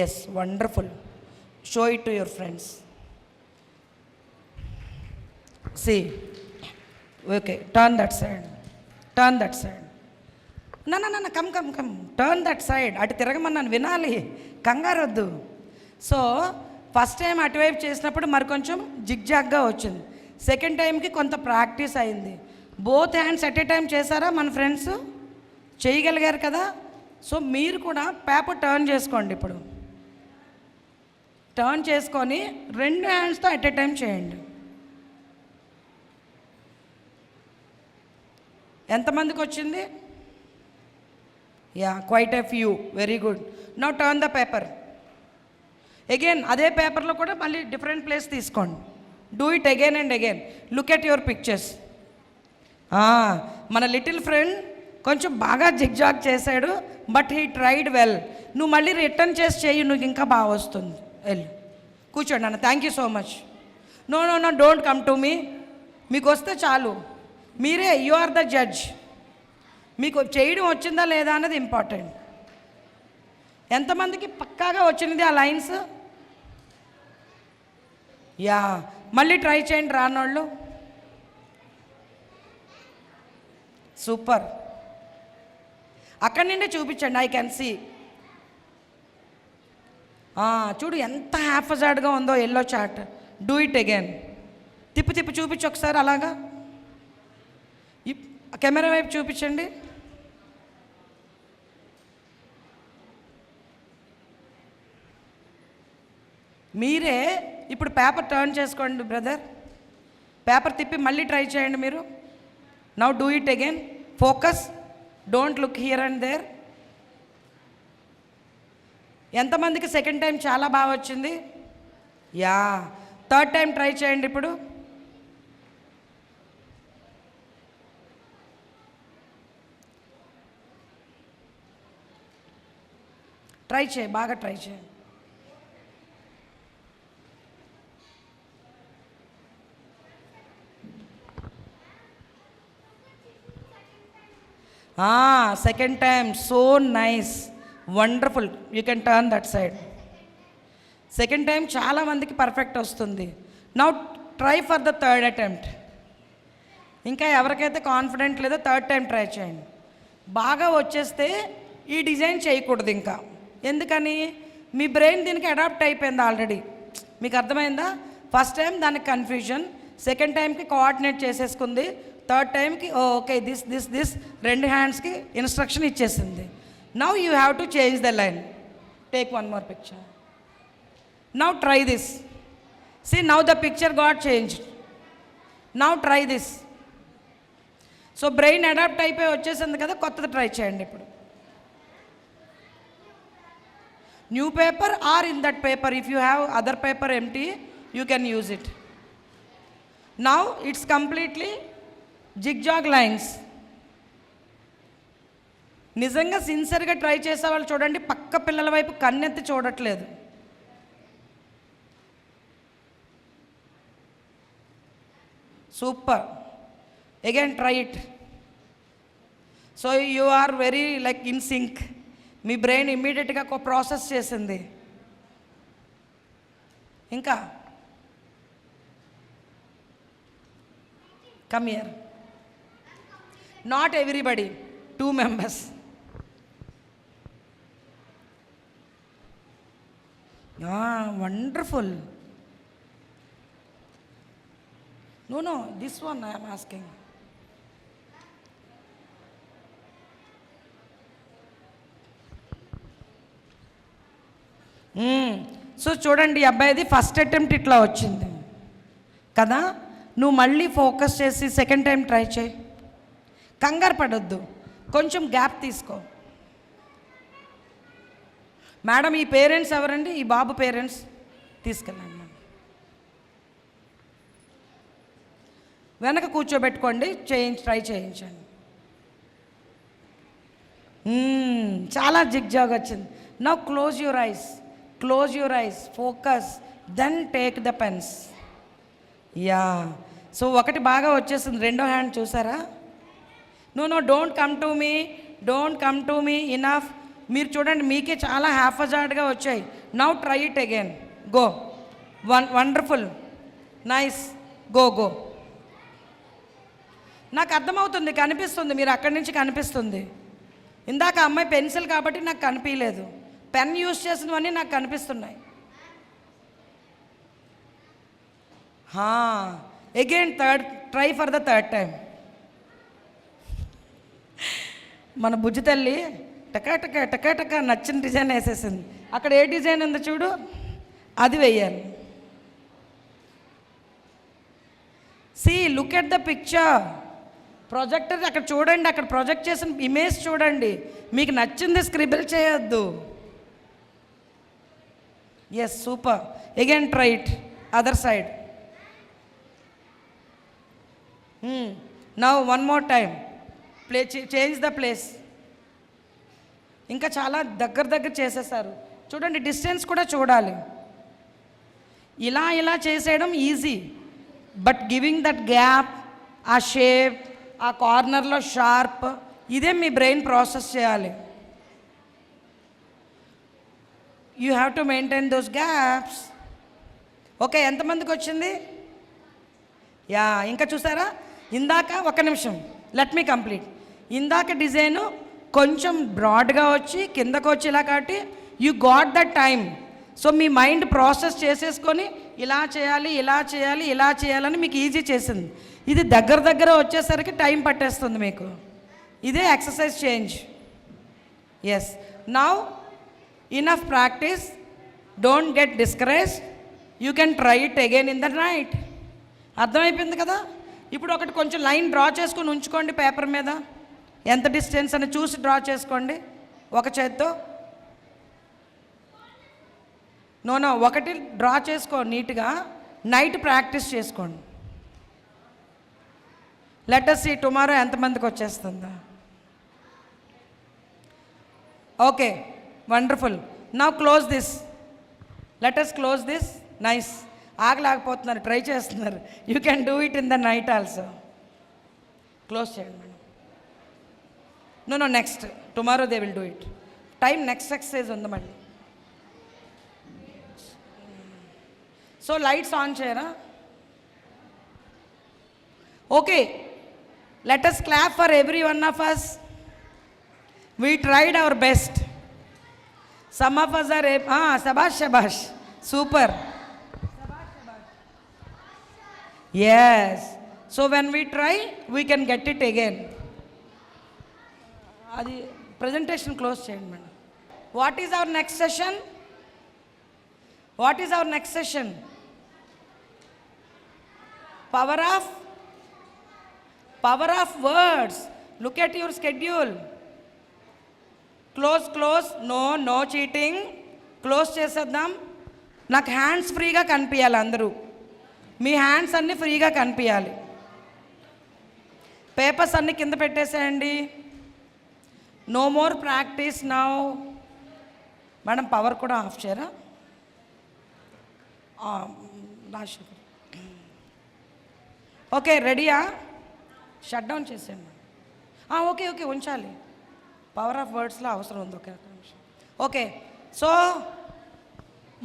Yes, wonderful. Show it to your friends. See, okay, turn that side. No, come. Turn that side. అటు తిరగమన్నాను, వినాలి, కంగారు వద్దు. So first time అటువైపు చేసినప్పుడు మరి కొంచెం జిగ్జాగ్గా వచ్చింది. సెకండ్ టైంకి కొంత ప్రాక్టీస్ అయింది. Both hands at a time చేశారా మన ఫ్రెండ్స్? చేయగలిగారు కదా. సో మీరు కూడా పేపర్ టర్న్ చేసుకోండి. ఇప్పుడు టర్న్ చేసుకొని 2 హ్యాండ్స్తో ఎట్ ఏ టైం చేయండి. ఎంతమందికి వచ్చింది? Quite a few. Very good. Now turn the paper again. అదే పేపర్లో కూడా మళ్ళీ డిఫరెంట్ ప్లేస్ తీసుకోండి. Do it again and again. Look at your pictures. మన లిటిల్ ఫ్రెండ్ కొంచెం బాగా జిగ్జాగ్ చేశాడు, బట్ హీ ట్రైడ్ వెల్. నువ్వు మళ్ళీ రిటర్న్ చేసి చేయి, నువ్వు ఇంకా బాగా వస్తుంది. వెళ్ళు, కూర్చోండి అన్న. Thank you so much. No don't come to me. మీకు వస్తే చాలు, మీరే, యు ఆర్ ద జడ్జ్. మీకు చేయడం వచ్చిందా లేదా అన్నది ఇంపార్టెంట్. ఎంతమందికి పక్కాగా వచ్చినది ఆ లైన్స్? మళ్ళీ ట్రై చేయండి రానోళ్ళు. సూపర్. అక్కడి నుండే చూపించండి. I can see. చూడు ఎంత హ్యాఫజార్డ్గా ఉందో yellow chart. Do it again. తిప్పి చూపించు ఒకసారి అలాగా. కెమెరా వైపు చూపించండి. మీరే ఇప్పుడు పేపర్ టర్న్ చేసుకోండి బ్రదర్. పేపర్ తిప్పి మళ్ళీ ట్రై చేయండి మీరు. Now do it again. Focus, don't look here and there. ఎంతమందికి సెకండ్ టైం చాలా బాగా వచ్చింది? థర్డ్ టైం ట్రై చేయండి ఇప్పుడు. ట్రై చేయి, బాగా ట్రై చేయి. Second time, so nice, wonderful. You can turn that side. Second time చాలామందికి పర్ఫెక్ట్ వస్తుంది. Now try for the third attempt. ఇంకా ఎవరికైతే కాన్ఫిడెంట్ లేదో థర్డ్ టైం ట్రై చేయండి. బాగా వచ్చేస్తే ఈ డిజైన్ చేయకూడదు ఇంకా. ఎందుకని? మీ బ్రెయిన్ దీనికి అడాప్ట్ అయిపోయింది ఆల్రెడీ. మీకు అర్థమైందా? ఫస్ట్ టైం దానికి కన్ఫ్యూజన్, సెకండ్ టైంకి కోఆర్డినేట్ చేసేసుకుంది, థర్డ్ టైంకి ఓకే దిస్ దిస్ దిస్ రెండు హ్యాండ్స్కి ఇన్స్ట్రక్షన్ ఇచ్చేసింది. Now you have to change the line. Take one more picture. Now try this. See now the picture got changed. Now try this. So brain adapt అయిపోయి వచ్చేసింది కదా, కొత్తది try చేయండి ఇప్పుడు. New paper or in that paper, if you have other paper empty you can use it. Now it's completely zigzag lines. నిజంగా సిన్సియర్గా try చేసే వాళ్ళు చూడండి, పక్క పిల్లల వైపు కన్నెత్తి చూడట్లేదు. Super. Again try it. So you are very like in sync. మీ బ్రెయిన్ ఇమ్మీడియట్గా ఒక ప్రాసెస్ చేసింది. ఇంకా come here. Not everybody, 2 members. Wonderful. No, this one I am asking. సో చూడండి, ఈ అబ్బాయిది ఫస్ట్ అటెంప్ట్ ఇట్లా వచ్చింది కదా. నువ్వు మళ్ళీ ఫోకస్ చేసి సెకండ్ టైం ట్రై చేయి. కంగారు పడొద్దు, కొంచెం గ్యాప్ తీసుకో. మేడం ఈ పేరెంట్స్ ఎవరండి? ఈ బాబు పేరెంట్స్ తీసుకెళ్ళండి. వెనక కూర్చోబెట్టుకోండి, ట్రై చేయించండి. చాలా జిగ్జాగ్ వచ్చింది. Now close your eyes, close your eyes, focus, then take the pens. Yeah. So ఒకటి బాగా వచ్చేసింది. రెండో హ్యాండ్ చూసారా? No don't come to me, don't come to me, enough. మీరు చూడండి, మీకే చాలా హ్యాఫజార్డ్గా వచ్చాయి. Now try it again. Go. Wonderful, nice, go go. నాకు అర్థమవుతుంది, కనిపిస్తుంది, మీరు అక్కడి నుంచి కనిపిస్తుంది. ఇందాక అమ్మాయి పెన్సిల్ కాబట్టి నాకు కనిపించలేదు, పెన్ యూజ్ చేసినవన్నీ నాకు కనిపిస్తున్నాయి. Again try for the third time. మన బుజ్జి తల్లి టకా టకా నచ్చిన డిజైన్ వేసేసింది. అక్కడ ఏ డిజైన్ ఉందో చూడు, అది వెయ్యాలి. See look at the picture. Projector అక్కడ చూడండి, అక్కడ ప్రొజెక్ట్ చేసిన ఇమేజ్ చూడండి. మీకు నచ్చింది స్క్రిబుల్ చేయొద్దు. Yes, super. Again try it other side. Now one more time. Change the place. ఇంకా చాలా దగ్గర చేసేసారు. చూడండి, డిస్టెన్స్ కూడా చూడాలి. ఇలా చేసేయడం easy, but giving that gap, ఆ షేప్, ఆ కార్నర్లో షార్ప్, ఇదే మీ బ్రెయిన్ ప్రాసెస్ చేయాలి. You have to maintain those gaps. Okay, ఎంతమందికి వచ్చింది? యా. ఇంకా చూసారా, ఇందాక ఒక నిమిషం, లెట్ మీ కంప్లీట్. ఇందాక డిజైను కొంచెం బ్రాడ్గా వచ్చి కిందకు వచ్చేలా కాబట్టి you got that time. So me mind process చేసేసుకొని ఇలా చేయాలని మీకు ఈజీ చేసింది. ఇది దగ్గర వచ్చేసరికి టైం పట్టేస్తుంది మీకు. ఇదే exercise change. Yes. Now enough practice, don't get discourage. You can try it again in the night. అర్థమైపోయింది కదా. ఇప్పుడు ఒకటి కొంచెం లైన్ డ్రా చేసుకొని ఉంచుకోండి పేపర్ మీద. ఎంత డిస్టెన్స్ అని చూసి డ్రా చేసుకోండి ఒక చేత్తో. నో ఒకటి డ్రా చేసుకో నీట్గా. నైట్ ప్రాక్టీస్ చేసుకోండి. లెట్ us see టుమారో ఎంతమందికి వచ్చేస్తుందా. Okay, wonderful. Now close this, let us close this. Nice. ఆగలేకపోతున్నారు, ట్రై చేస్తున్నారు. You can do it in the night also. Close చేయండి madam. No next tomorrow they will do it. Time next exercise ఉంది మళ్ళీ. So lights on చేయరా? Okay, let us clap for every one of us. We tried our best. Some of us are shabash, super. Yes, so when we try we can get it again. Adi presentation close cheyandi madam. What is our next session? What is our next session? Power of words. Look at your schedule. Close. No cheating. Close చేసేద్దాం. నాకు hands ఫ్రీగా కనిపించాలి. అందరూ మీ hands అన్నీ ఫ్రీగా కనిపించాలి. Papers అన్నీ కింద పెట్టేసేయండి. No more practice now. Madam power కూడా ఆఫ్ చేయరా? ఓకే, రెడీయా? షట్ డౌన్ చేసేయండి. ఓకే ఉంచాలి. పవర్ ఆఫ్ వర్డ్స్లో అవసరం ఉంది. ఓకే నిమిషం. ఓకే, సో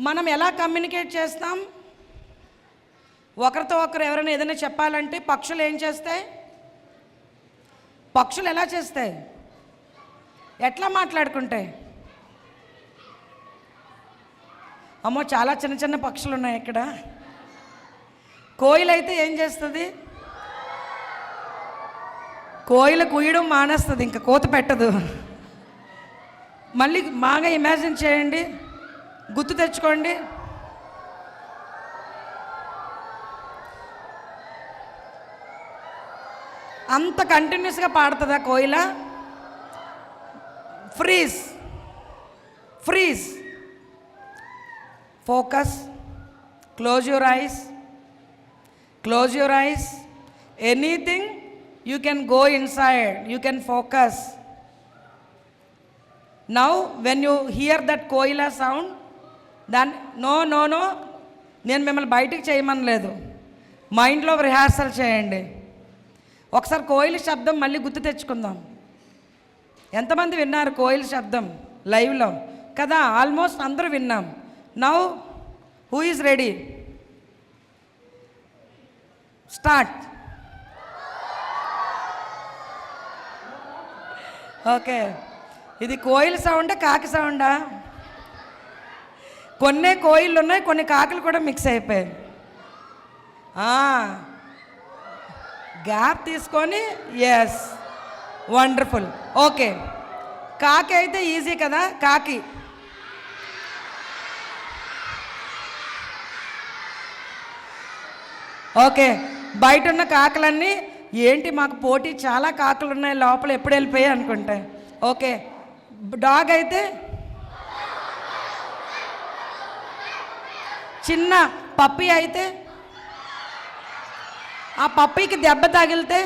మనం ఎలా కమ్యూనికేట్ చేస్తాం? ఒకరితో ఒకరు ఎవరైనా ఏదైనా చెప్పాలంటే పక్షులు ఏం చేస్తాయి? పక్షులు ఎలా చేస్తాయి? ఎట్లా మాట్లాడుకుంటాయి? అమ్మో, చాలా చిన్న పక్షులు ఉన్నాయి ఇక్కడ. కోయిల అయితే ఏం చేస్తుంది? కోయిల కుయ్యడం మానేస్తుంది, ఇంకా కోత పెట్టదు. మళ్ళీ బాగా ఇమాజిన్ చేయండి, గుర్తు తెచ్చుకోండి. అంత కంటిన్యూస్గా పాడుతుందా కోయిల? Freeze, focus, close your ice. Anything you can go inside, you can focus. Now when you hear that koila sound, then no నేను మిమ్మల్ని బయటికి చేయమనలేదు, మైండ్లో రిహార్సల్ చేయండి. ఒకసారి కోయిల శబ్దం మళ్ళీ గుర్తు తెచ్చుకుందాం. ఎంతమంది విన్నారు కోయిల శబ్దం లైవ్లో? కదా, ఆల్మోస్ట్ అందరూ విన్నాం. Now who is ready? Start. Okay, ఇది కోయిల సౌండా కాకి సౌండా? కొన్ని కోయిళ్ళు ఉన్నాయి, కొన్ని కాకులు కూడా మిక్స్ అయిపోయాయి. గ్యాప్ తీసుకొని, ఎస్, వండర్ఫుల్. ఓకే, కాకి అయితే ఈజీ కదా. కాకి ఓకే. బయట ఉన్న కాకులన్నీ ఏంటి మాకు పోటీ, చాలా కాకులు ఉన్నాయి లోపల, ఎప్పుడు వెళ్ళిపోయాయి అనుకుంటాయి. ఓకే, డాగ్ అయితే చిన్న పప్పీ అయితే, ఆ పప్పీకి దెబ్బ తగిలితే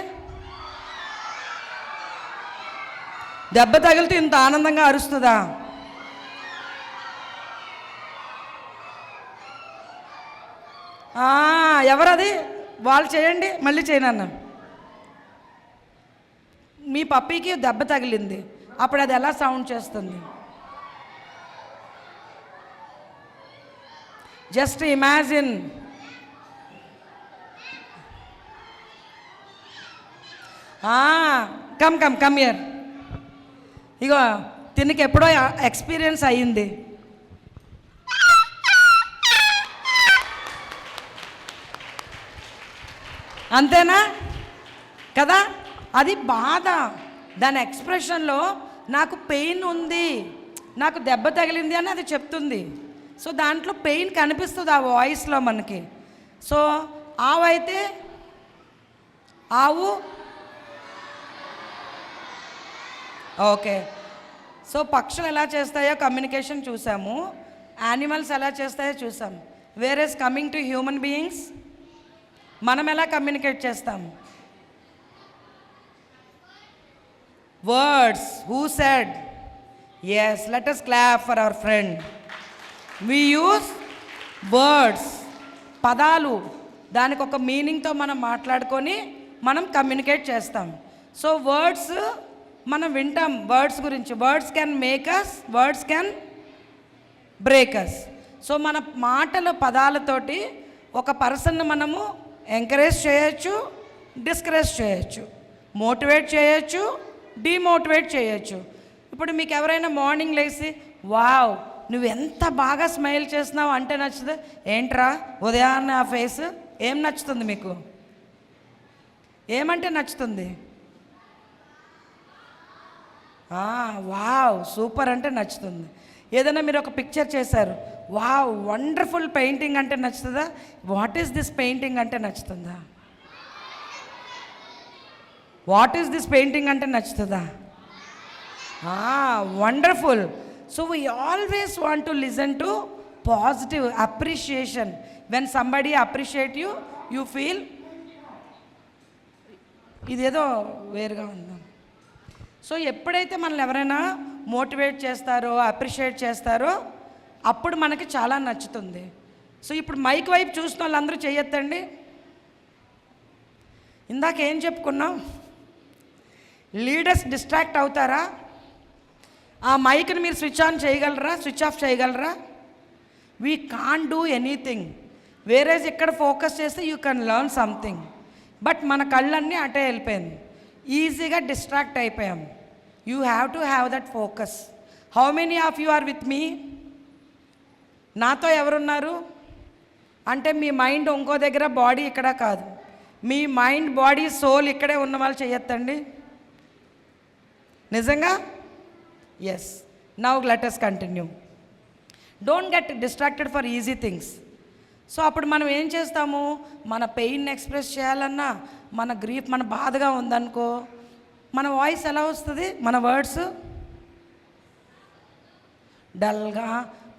ఇంత ఆనందంగా అరుస్తుందా? ఎవరది? వాళ్ళు చేయండి, మళ్ళీ చేయనన్నా. మీ పప్పీకి దెబ్బ తగిలింది, అప్పుడు అది ఎలా సౌండ్ చేస్తుంది? Just imagine. Come here. ఇగో తినకి ఎప్పుడో ఎక్స్పీరియన్స్ అయ్యింది. అంతేనా కదా? అది బాధ. దాని ఎక్స్ప్రెషన్లో నాకు పెయిన్ ఉంది, నాకు దెబ్బ తగిలింది అని అది చెప్తుంది. సో దాంట్లో పెయిన్ కనిపిస్తుంది ఆ వాయిస్లో మనకి. సో ఆవు అయితే ఆవు. ఓకే, సో పక్షులు ఎలా చేస్తాయో కమ్యూనికేషన్ చూసాము, యానిమల్స్ ఎలా చేస్తాయో చూసాం. Whereas coming to human beings, మనం ఎలా కమ్యూనికేట్ చేస్తాం? Words. Who said? Yes, let us clap for our friend. We use words, పదాలు, దానికి ఒక మీనింగ్తో మనం మాట్లాడుకొని మనం కమ్యూనికేట్ చేస్తాం. సో వర్డ్స్ మనం వింటాం వర్డ్స్ గురించి. Words can make us, words can break us. So మన మాటలు పదాలతోటి ఒక పర్సన్ను మనము ఎంకరేజ్ చేయొచ్చు, డిస్కరేజ్ చేయొచ్చు, మోటివేట్ చేయొచ్చు, డిమోటివేట్ చేయొచ్చు. ఇప్పుడు మీకు ఎవరైనా మార్నింగ్ లేచి వావ్ నువ్వు ఎంత బాగా స్మైల్ చేస్తున్నావు అంటే నచ్చుతుంది. ఏంట్రా ఉదయాన్నే ఆ ఫేస్, ఏం నచ్చుతుంది మీకు? ఏమంటే నచ్చుతుంది? వావ్ సూపర్ అంటే నచ్చుతుంది. ఏదైనా మీరు ఒక పిక్చర్ చేశారు, వావ్ వండర్ఫుల్ పెయింటింగ్ అంటే నచ్చుతుందా? వాట్ ఈస్ దిస్ పెయింటింగ్ అంటే నచ్చుతుందా? వాట్ ఈస్ దిస్ పెయింటింగ్ అంటే నచ్చుతుందా? Wonderful. So we always want to listen to positive appreciation. When somebody appreciate you, you feel ఇదేదో వేరుగా ఉందా. సో ఎప్పుడైతే మనల్ని ఎవరైనా మోటివేట్ చేస్తారో, అప్రిషియేట్ చేస్తారో, అప్పుడు మనకి చాలా నచ్చుతుంది. సో ఇప్పుడు మైక్ వైపు చూసిన వాళ్ళందరూ చేయొద్దండి. ఇందాక ఏం చెప్పుకున్నాం? లీడర్స్ డిస్ట్రాక్ట్ అవుతారా? ఆ మైక్ని మీరు స్విచ్ ఆన్ చేయగలరా, స్విచ్ ఆఫ్ చేయగలరా? We can't do anything. Whereas ఇక్కడ ఫోకస్ చేస్తే you can learn something. But మన కళ్ళన్నీ అటే వెళ్ళిపోయింది, ఈజీగా డిస్ట్రాక్ట్ అయిపోయాం. You have to have that focus. How many of you are with me? నాతో ఎవరున్నారు అంటే మీ మైండ్ ఇంకో దగ్గర, బాడీ ఇక్కడ కాదు. మీ మైండ్, బాడీ, సోల్ ఇక్కడే ఉన్న వాళ్ళు చేయొద్దండి నిజంగా. Yes, now let us continue. Don't get distracted for easy things. So అప్పుడు మనం ఏం చేస్తాము? మన పెయిన్ ఎక్స్ప్రెస్ చేయాలన్నా, మన గ్రీఫ్, మన బాధగా ఉందనుకో, మన వాయిస్ ఎలా వస్తుంది? మన వర్డ్స్ డల్గా,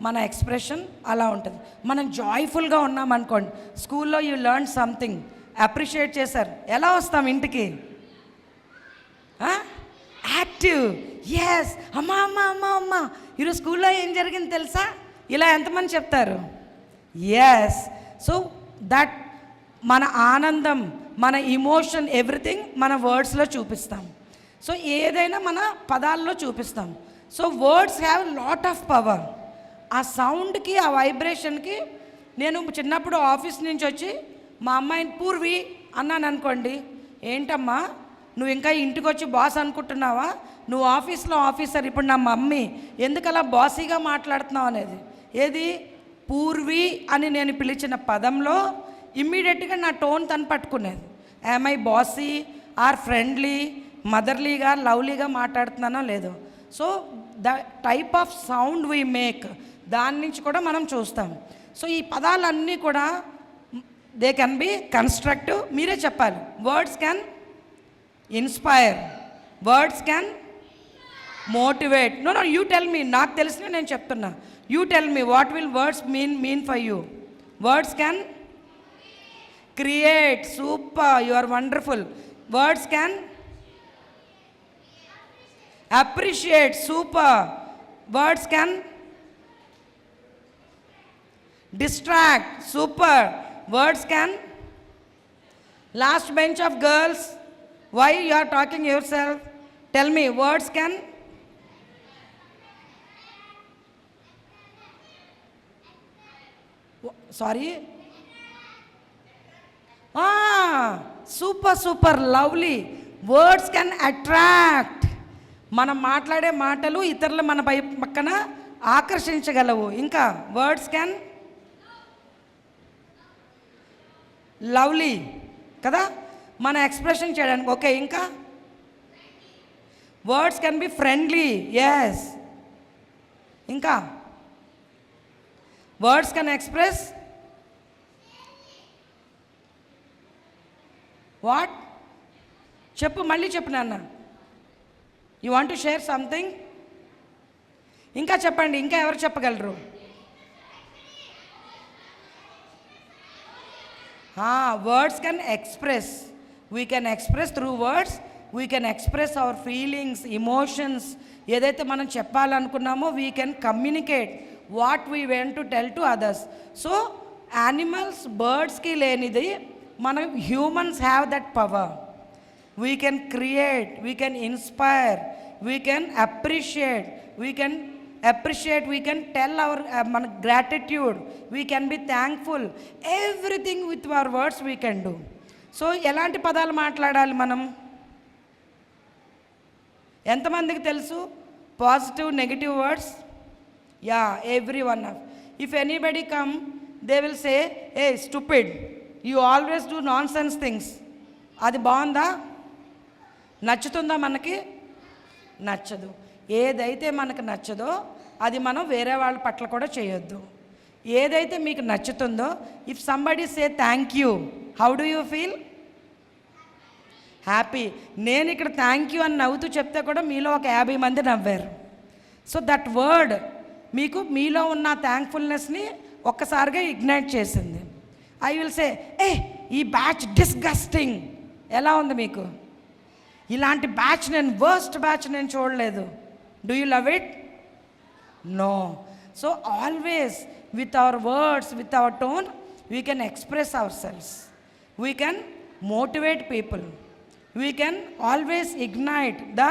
మన ఎక్స్ప్రెషన్ అలా ఉంటుంది. మనం జాయ్ఫుల్గా ఉన్నామనుకోండి, స్కూల్లో యూ లెర్న్ సంథింగ్, అప్రిషియేట్ చేశారు, ఎలా వస్తాం ఇంటికి? యాక్టివ్. ఎస్, అమ్మా అమ్మ అమ్మ అమ్మ ఈరోజు స్కూల్లో ఏం జరిగింది తెలుసా, ఇలా ఎంతమంది చెప్తారు? ఎస్. సో దట్ మన ఆనందం, మన ఇమోషన్, ఎవ్రీథింగ్ మన వర్డ్స్లో చూపిస్తాం. సో ఏదైనా మన పదాల్లో చూపిస్తాం. So words have lot of power. ఆ సౌండ్కి, ఆ వైబ్రేషన్కి, నేను చిన్నప్పుడు ఆఫీస్ నుంచి వచ్చి మా అమ్మాయిని పూర్వి అన్నాను అనుకోండి, ఏంటమ్మా నువ్వు ఇంకా ఇంటికి వచ్చి బాస్ అనుకుంటున్నావా? నువ్వు ఆఫీస్లో ఆఫీసర్. ఇప్పుడు నా మమ్మీ ఎందుకలా బాసీగా మాట్లాడుతున్నావు అనేది, ఏది పూర్వి అని నేను పిలిచిన పదంలో ఇమ్మీడియట్గా నా టోన్ తను పట్టుకునేది. Am I bossy or friendly, మదర్లీగా, లవ్లీగా మాట్లాడుతున్నానో లేదో. So the type of sound we make, దాని నుంచి కూడా మనం చూస్తాం. సో ఈ పదాలన్నీ కూడా దే కెన్ బి కన్స్ట్రక్టివ్. మీరే చెప్పాలి. Words can inspire, words can motivate. No no, you tell me. నాకు తెలిసిన నేను చెప్తున్నా. You tell me what will words mean for you. Words can create. Super, you are wonderful. Words can appreciate. Super. Words can distract. Super. Words can. Last bench of girls, why you are talking yourself? Tell me. Words can. Sorry. Super, super, lovely. Words can attract. మనం మాట్లాడే మాటలు ఇతరులు మన పక్కన ఆకర్షించగలవు. ఇంకా words can lovely కదా, మన expression చేయడానికి. ఓకే, ఇంకా words can be friendly. Yes. ఇంకా వర్డ్స్ కెన్ ఎక్స్ప్రెస్ వాట్? చెప్పు, మళ్ళీ చెప్పు నాన్న. You want to share something? ఇంకా చెప్పండి. ఇంకా ఎవరు చెప్పగలరు? Words can express. We can express through words. We can express our feelings, emotions. ఏదైతే మనం చెప్పాలనుకున్నామో we can communicate what we want to tell to others. So animals, బర్డ్స్కి లేనిది మనం humans have that power. We can create, we can inspire, we can appreciate, we can tell our మన gratitude, we can be thankful. Everything with our words we can do. So ఎలాంటి పదాలు మాట్లాడాలి మనం? ఎంతమందికి తెలుసు positive, negative words? Yeah, every one of. If anybody come, they will say, hey stupid, you always do nonsense things. అది బాగుందా? నచ్చుతుందా మనకి? నచ్చదు. ఏదైతే మనకు నచ్చదో అది మనం వేరే వాళ్ళ పట్ల కూడా చేయొద్దు. ఏదైతే మీకు నచ్చుతుందో, if somebody say thank you, how do you feel? Happy. నేను ఇక్కడ థ్యాంక్ యూ అని నవ్వుతూ చెప్తే కూడా మీలో ఒక 50 మంది నవ్వారు. సో దట్ వర్డ్ మీకు మీలో ఉన్న థ్యాంక్ఫుల్నెస్ని ఒక్కసారిగా ఇగ్నైట్ చేసింది. ఐ విల్ సే, ఈ బ్యాచ్ డిస్గస్టింగ్. ఎలా ఉంది మీకు? ఇలాంటి బ్యాచ్, నేను వర్స్ట్ బ్యాచ్ నేను చూడలేదు. Do you love it? No. So always with our words, with our tone, we can express our cells, we can motivate people, we can always ignite the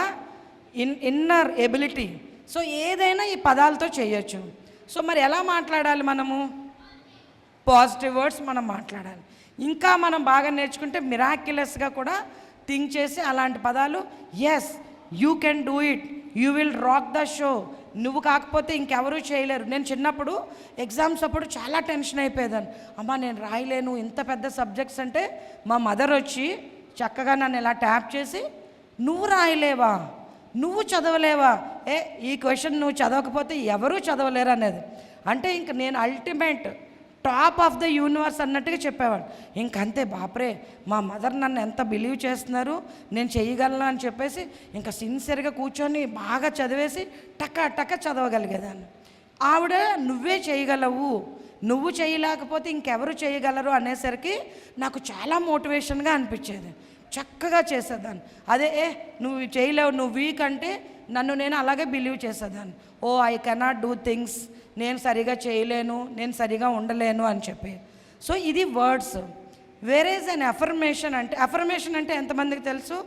inner ability. So ఏదైనా ఈ పదాలతో చేయొచ్చు. So మరి ఎలా మాట్లాడాలి మనము? Positive words మనం మాట్లాడాలి. ఇంకా మనం బాగా నేర్చుకుంటే మిరాక్యులస్గా కూడా థింక్ చేసి అలాంటి పదాలు, yes you can do it, you will rock the show, నువ్వు కాకపోతే ఇంకెవరూ చేయలేరు. నేను చిన్నప్పుడు ఎగ్జామ్స్ అప్పుడు చాలా టెన్షన్ అయిపోయేదాన్ని. అమ్మ నేను రాయలేను ఇంత పెద్ద సబ్జెక్ట్స్ అంటే. మా మదర్ వచ్చి చక్కగా నన్ను ఇలా ట్యాప్ చేసి, నువ్వు రాయలేవా, నువ్వు చదవలేవా, ఈ క్వశ్చన్ నువ్వు చదవకపోతే ఎవరూ చదవలేరు అనేది. అంటే ఇంక నేను ultimate top of the universe అన్నట్టుగా చెప్పేవాడు. ఇంకంతే, బాప్రే మా మదర్ నన్ను ఎంత బిలీవ్ చేస్తున్నారు, నేను చేయగలను అని చెప్పేసి ఇంకా సిన్సియర్గా కూర్చొని బాగా చదివేసి టక్క చదవగలిగేదాన్ని. ఆవిడ నువ్వే చేయగలవు, నువ్వు చేయలేకపోతే ఇంకెవరు చేయగలరు అనేసరికి నాకు చాలా మోటివేషన్గా అనిపించేది. చక్కగా చేసేదాన్ని. అదే నువ్వు చేయలేవు, నువ్వు వీక్ అంటే నన్ను నేను అలాగే బిలీవ్ చేసేదాన్ని. ఐ కెనాట్ డూ థింగ్స్, నేను సరిగా చేయలేను, నేను సరిగా ఉండలేను అని చెప్పి. సో ఇది వర్డ్స్. వేరేజ్ అన్ అఫర్మేషన్ అంటే ఎంతమందికి తెలుసు?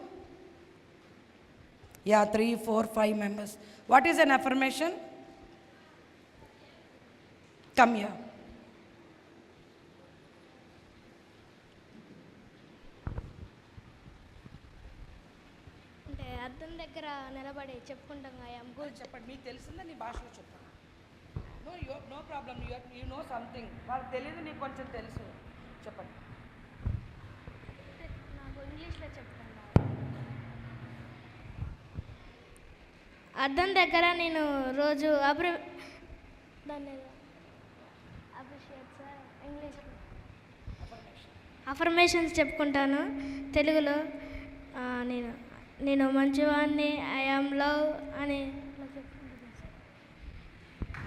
Yeah, 3, 4, 5 members. What is an affirmation? Come here. అంటే అర్థం దగ్గర నిలబడి చెప్పుకుంటాం. చెప్పండి, మీకు తెలిసిందా నీ భాషలో చెప్పండి. No problem, you know something. వాళ్ళకి తెలియదు, నీకు కొంచెం తెలుసు, చెప్పండి. నాకు ఇంగ్లీష్లో చెప్తాను. అర్థం దగ్గర నేను రోజు అఫర్మేషన్స్ చెప్పుకుంటాను తెలుగులో. నేను మంచివాడిని, ఐ యామ్ లవ్ అని.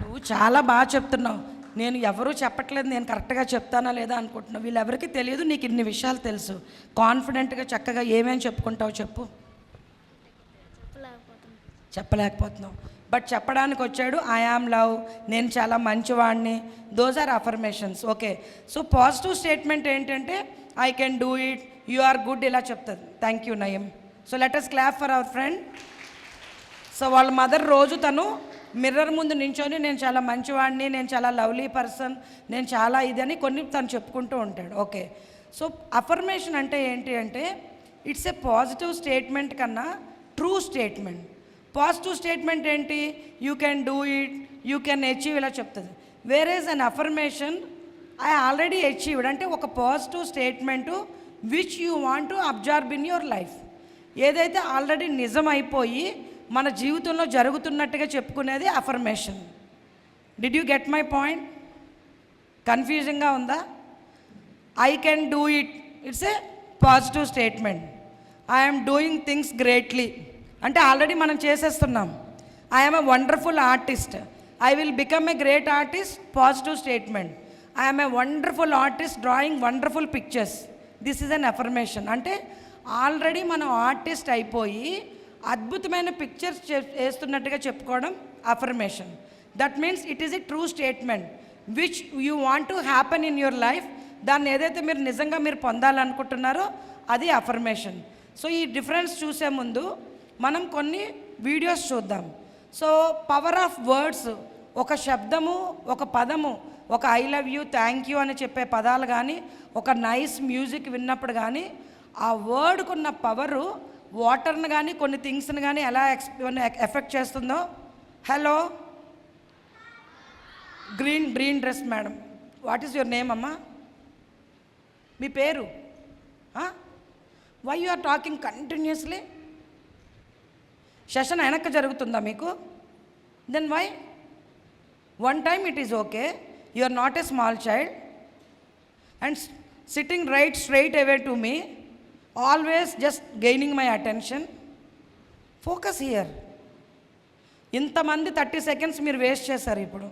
నువ్వు చాలా బాగా చెప్తున్నావు. నేను ఎవరూ చెప్పట్లేదు, నేను కరెక్ట్గా చెప్తానా లేదా అనుకుంటున్నావు. వీళ్ళెవరికి తెలియదు, నీకు ఇన్ని విషయాలు తెలుసు. కాన్ఫిడెంట్గా చక్కగా ఏమేమి చెప్పుకుంటావు చెప్పు. చెప్పలేకపోతున్నావు, బట్ చెప్పడానికి వచ్చాడు. ఐ యామ్ లవ్, నేను చాలా మంచివాడిని. Those are affirmations. Okay, so positive statement ఏంటంటే I can do it, you are good, ఇలా చెప్తుంది. Thank you Naeem. So let us clap for our friend. So వాళ్ళ మదర్ రోజు తను మిర్రర్ ముందు నించొని నేను చాలా మంచివాడిని, నేను చాలా లవ్లీ పర్సన్, నేను చాలా ఇది అని కొన్ని తను చెప్పుకుంటూ ఉంటాడు. ఓకే, సో అఫర్మేషన్ అంటే ఏంటి అంటే ఇట్స్ ఏ పాజిటివ్ స్టేట్మెంట్ కన్నా ట్రూ స్టేట్మెంట్. పాజిటివ్ స్టేట్మెంట్ ఏంటి? You can do it, you can achieve, ఇలా చెప్తుంది. Whereas an affirmation I already achieved అంటే ఒక positive statement which you want to observe in your life. ఏదైతే already నిజం అయిపోయి మన జీవితంలో జరుగుతున్నట్టుగా చెప్పుకునేది affirmation. Did you get my point? కన్ఫ్యూజింగ్గా ఉందా? I can do it, it's a positive statement. I'm doing things greatly అంటే ఆల్రెడీ మనం చేసేస్తున్నాం. I'm a wonderful artist, I will become a great artist, positive statement. I'm a wonderful artist drawing wonderful pictures, this is an affirmation. అంటే already మనం artist అయిపోయి అద్భుతమైన pictures వేస్తున్నట్టుగా చెప్పుకోవడం affirmation. That means it is a true statement which you want to happen in your life. దాన్ని ఏదైతే మీరు నిజంగా మీరు పొందాలనుకుంటున్నారో అది అఫర్మేషన్. సో ఈ డిఫరెన్స్ చూసే ముందు మనం కొన్ని వీడియోస్ చూద్దాం. సో పవర్ ఆఫ్ వర్డ్స్, ఒక శబ్దము, ఒక పదము, ఒక I love you, thank you అని చెప్పే పదాలు కానీ, ఒక నైస్ మ్యూజిక్ విన్నప్పుడు కానీ ఆ వర్డ్కున్న పవరు వాటర్ని కానీ కొన్ని థింగ్స్ని కానీ ఎలా ఎఫెక్ట్ చేస్తుందో. Hello, green dress madam, what is your name అమ్మా? మీ పేరు? Why you are talking continuously? Session వెనక్కి జరుగుతుందా మీకు? Then why? One time it is okay, you are not a small child and sitting right straight away to me, always just gaining my attention. Focus here. ఇంతమంది 30 seconds మీరు waste చేశారు ఇప్పుడు.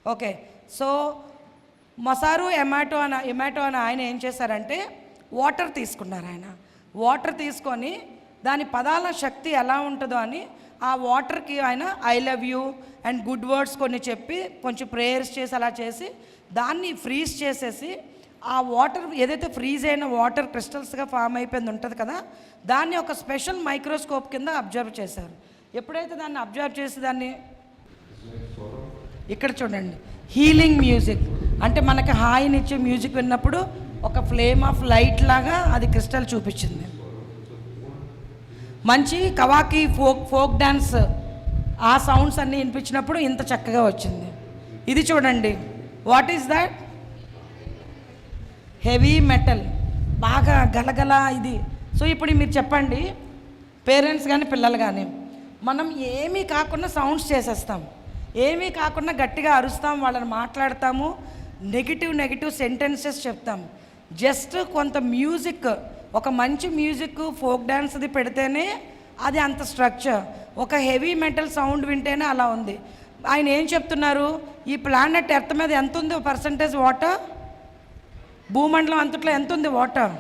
Okay, so Masaru ఎమాటో అని ఆయన ఏం చేశారంటే water తీసుకున్నారు. ఆయన వాటర్ తీసుకొని దాని పదాల శక్తి ఎలా ఉంటుందో అని ఆ వాటర్కి ఆయన I love you and good words కొన్ని చెప్పి కొంచెం ప్రేయర్స్ చేసి అలా చేసి దాన్ని ఫ్రీజ్ చేసేసి ఆ వాటర్ ఏదైతే ఫ్రీజ్ అయిన వాటర్ క్రిస్టల్స్గా ఫామ్ అయిపోయింది ఉంటుంది కదా, దాన్ని ఒక స్పెషల్ మైక్రోస్కోప్ కింద అబ్జర్వ్ చేశారు. ఎప్పుడైతే దాన్ని అబ్జర్వ్ చేసి దాన్ని ఇక్కడ చూడండి, హీలింగ్ మ్యూజిక్ అంటే మనకి హాయినిచ్చే మ్యూజిక్ విన్నప్పుడు ఒక ఫ్లేమ్ ఆఫ్ లైట్ లాగా అది క్రిస్టల్ చూపించింది. మంచి కవాకి ఫోక్ డ్యాన్స్ ఆ సౌండ్స్ అన్నీ వినిపించినప్పుడు ఇంత చక్కగా వచ్చింది. ఇది చూడండి, what is that? Heavy metal, బాగా గలగల ఇది. సో ఇప్పుడు మీరు చెప్పండి, పేరెంట్స్ కానీ పిల్లలు కానీ, మనం ఏమీ కాకుండా సౌండ్స్ చేసేస్తాం, ఏమీ కాకుండా గట్టిగా అరుస్తాం, వాళ్ళని మాట్లాడతాము, నెగిటివ్ సెంటెన్సెస్ చెప్తాం. జస్ట్ కొంత మ్యూజిక్, ఒక మంచి మ్యూజిక్ ఫోక్ డ్యాన్స్ది పెడితేనే అది అంత స్ట్రక్చర్. ఒక హెవీ మెటల్ సౌండ్ వింటేనే అలా ఉంది. ఆయన ఏం చెప్తున్నారు? ఈ ప్లానెట్ ఎర్త్ మీద ఎంత ఉంది పర్సంటేజ్ వాటర్? భూమండలం అంతట్లో ఎంత ఉంది water?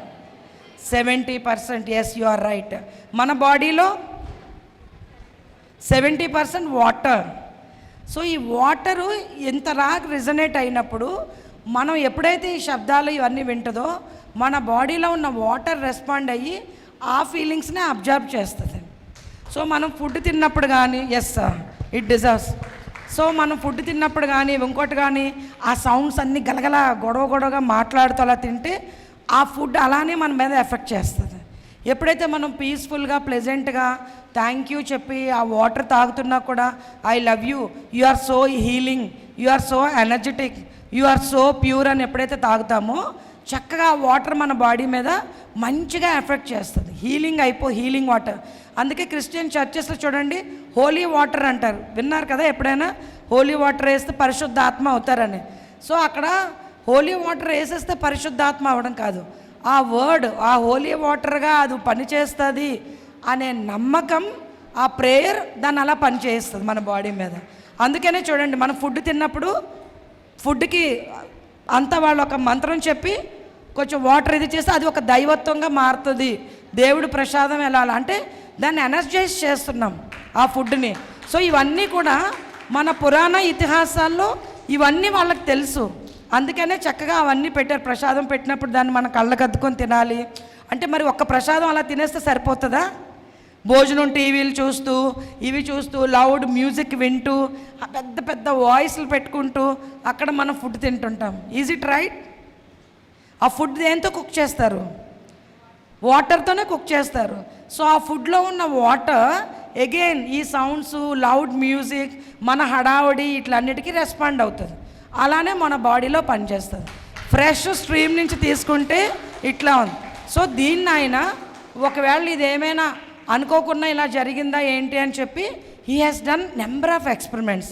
70%. Yes, you are right. మన బాడీలో 70% వాటర్. సో ఈ వాటరు ఇంతలా రిజనేట్ అయినప్పుడు మనం ఎప్పుడైతే ఈ శబ్దాలు ఇవన్నీ వింటుందో మన బాడీలో ఉన్న వాటర్ రెస్పాండ్ అయ్యి ఆ ఫీలింగ్స్ని అబ్జర్వ్ చేస్తుంది. సో మనం ఫుడ్ తిన్నప్పుడు కానీ, ఎస్ ఇట్ డిజర్వ్స్. సో మనం ఫుడ్ తిన్నప్పుడు కానీ ఇంకోటి కానీ ఆ సౌండ్స్ అన్నీ గలగల గొడవగా మాట్లాడుతూ అలా తింటే ఆ ఫుడ్ అలానే మన మీద ఎఫెక్ట్ చేస్తుంది. ఎప్పుడైతే మనం పీస్ఫుల్గా ప్లెజెంట్గా థ్యాంక్ యూ చెప్పి ఆ వాటర్ తాగుతున్నా కూడా I love you, you are so healing, you are so energetic, you are so pure అని ఎప్పుడైతే తాగుతామో చక్కగా ఆ వాటర్ మన బాడీ మీద మంచిగా ఎఫెక్ట్ చేస్తుంది. Healing water. అందుకే క్రిస్టియన్ చర్చెస్లో చూడండి హోలీ వాటర్ అంటారు, విన్నారు కదా ఎప్పుడైనా? హోలీ వాటర్ వేస్తే పరిశుద్ధాత్మ అవుతారని. సో అక్కడ హోలీ వాటర్ వేసేస్తే పరిశుద్ధాత్మ అవ్వడం కాదు, ఆ వర్డ్ ఆ హోలీ వాటర్గా అది పనిచేస్తుంది అనే నమ్మకం, ఆ ప్రేయర్ దాన్ని అలా పనిచేస్తుంది మన బాడీ మీద. అందుకనే చూడండి, మనం ఫుడ్ తిన్నప్పుడు ఫుడ్కి అంతా వాళ్ళు ఒక మంత్రం చెప్పి కొంచెం వాటర్ ఇది చేస్తే అది ఒక దైవత్వంగా మారుతుంది. దేవుడు ప్రసాదం ఎలా అంటే దాన్ని ఎనర్జైజ్ చేస్తున్నాం ఆ ఫుడ్ని. సో ఇవన్నీ కూడా మన పురాణ ఇతిహాసాల్లో ఇవన్నీ వాళ్ళకి తెలుసు. అందుకనే చక్కగా అవన్నీ పెట్టారు. ప్రసాదం పెట్టినప్పుడు దాన్ని మన కళ్ళకద్దుకొని తినాలి అంటే మరి ఒక్క ప్రసాదం అలా తినేస్తే సరిపోతుందా? భోజనం టీవీలు చూస్తూ ఇవి చూస్తూ లౌడ్ మ్యూజిక్ వింటూ పెద్ద వాయిస్లు పెట్టుకుంటూ అక్కడ మనం ఫుడ్ తింటుంటాం. Is it right? ఆ ఫుడ్ దేంతో కుక్ చేస్తారు? వాటర్తోనే కుక్ చేస్తారు. సో ఆ ఫుడ్లో ఉన్న వాటర్ అగైన్ ఈ సౌండ్స్ లౌడ్ మ్యూజిక్ మన హడావుడి ఇట్లన్నిటికీ రెస్పాండ్ అవుతుంది. అలానే మన బాడీలో పనిచేస్తుంది. ఫ్రెష్ స్ట్రీమ్ నుంచి తీసుకుంటే ఇట్లా ఉంది. సో దీన్ని ఆయన ఒకవేళ ఇదేమైనా అనుకోకుండా ఇలా జరిగిందా ఏంటి అని చెప్పి he has done number of experiments.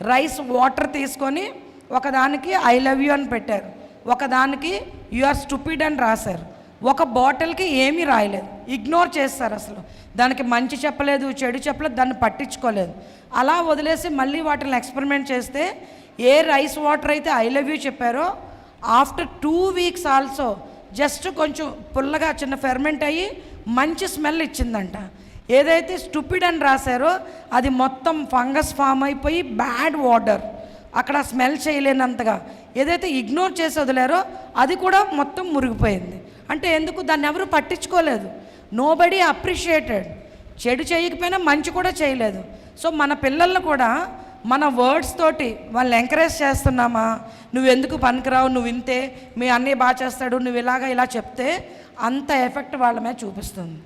Rice water తీసుకొని ఒకదానికి ఐ లవ్ యూ అని పెట్టారు, ఒకదానికి యు ఆర్ స్టూపిడ్ అని రాశారు, ఒక బాటిల్కి ఏమీ రాయలేదు, ఇగ్నోర్ చేస్తారు. అసలు దానికి మంచి చెప్పలేదు చెడు చెప్పలేదు, దాన్ని పట్టించుకోలేదు. అలా వదిలేసి మళ్ళీ వాటిని ఎక్స్పెరిమెంట్ చేస్తే ఏ రైస్ వాటర్ అయితే ఐ లవ్ యూ చెప్పారో ఆఫ్టర్ 2 వీక్స్ ఆల్సో జస్ట్ కొంచెం పుల్లగా చిన్న ఫెర్మెంట్ అయ్యి మంచి స్మెల్ ఇచ్చిందంట. ఏదైతే స్టూపిడ్ అని రాశారో అది మొత్తం ఫంగస్ ఫామ్ అయిపోయి బ్యాడ్ వాటర్, అక్కడ స్మెల్ చేయలేనంతగా ఏదైతే ఇగ్నోర్ చేసి వదిలేరో అది కూడా మొత్తం మురిగిపోయింది. అంటే ఎందుకు? దాన్ని ఎవరు పట్టించుకోలేదు. Nobody appreciated. చెడు చేయకపోయినా మంచి కూడా చేయలేదు. సో మన పిల్లల్ని కూడా మన వర్డ్స్ తోటి వాళ్ళని ఎంకరేజ్ చేస్తున్నామా? నువ్వెందుకు పనికిరావు, నువ్వు ఇంతే, మీ అన్నయ్య బాగా చేస్తాడు, నువ్వు ఇలా చెప్తే అంత ఎఫెక్ట్ వాళ్ళ మీద చూపిస్తుంది.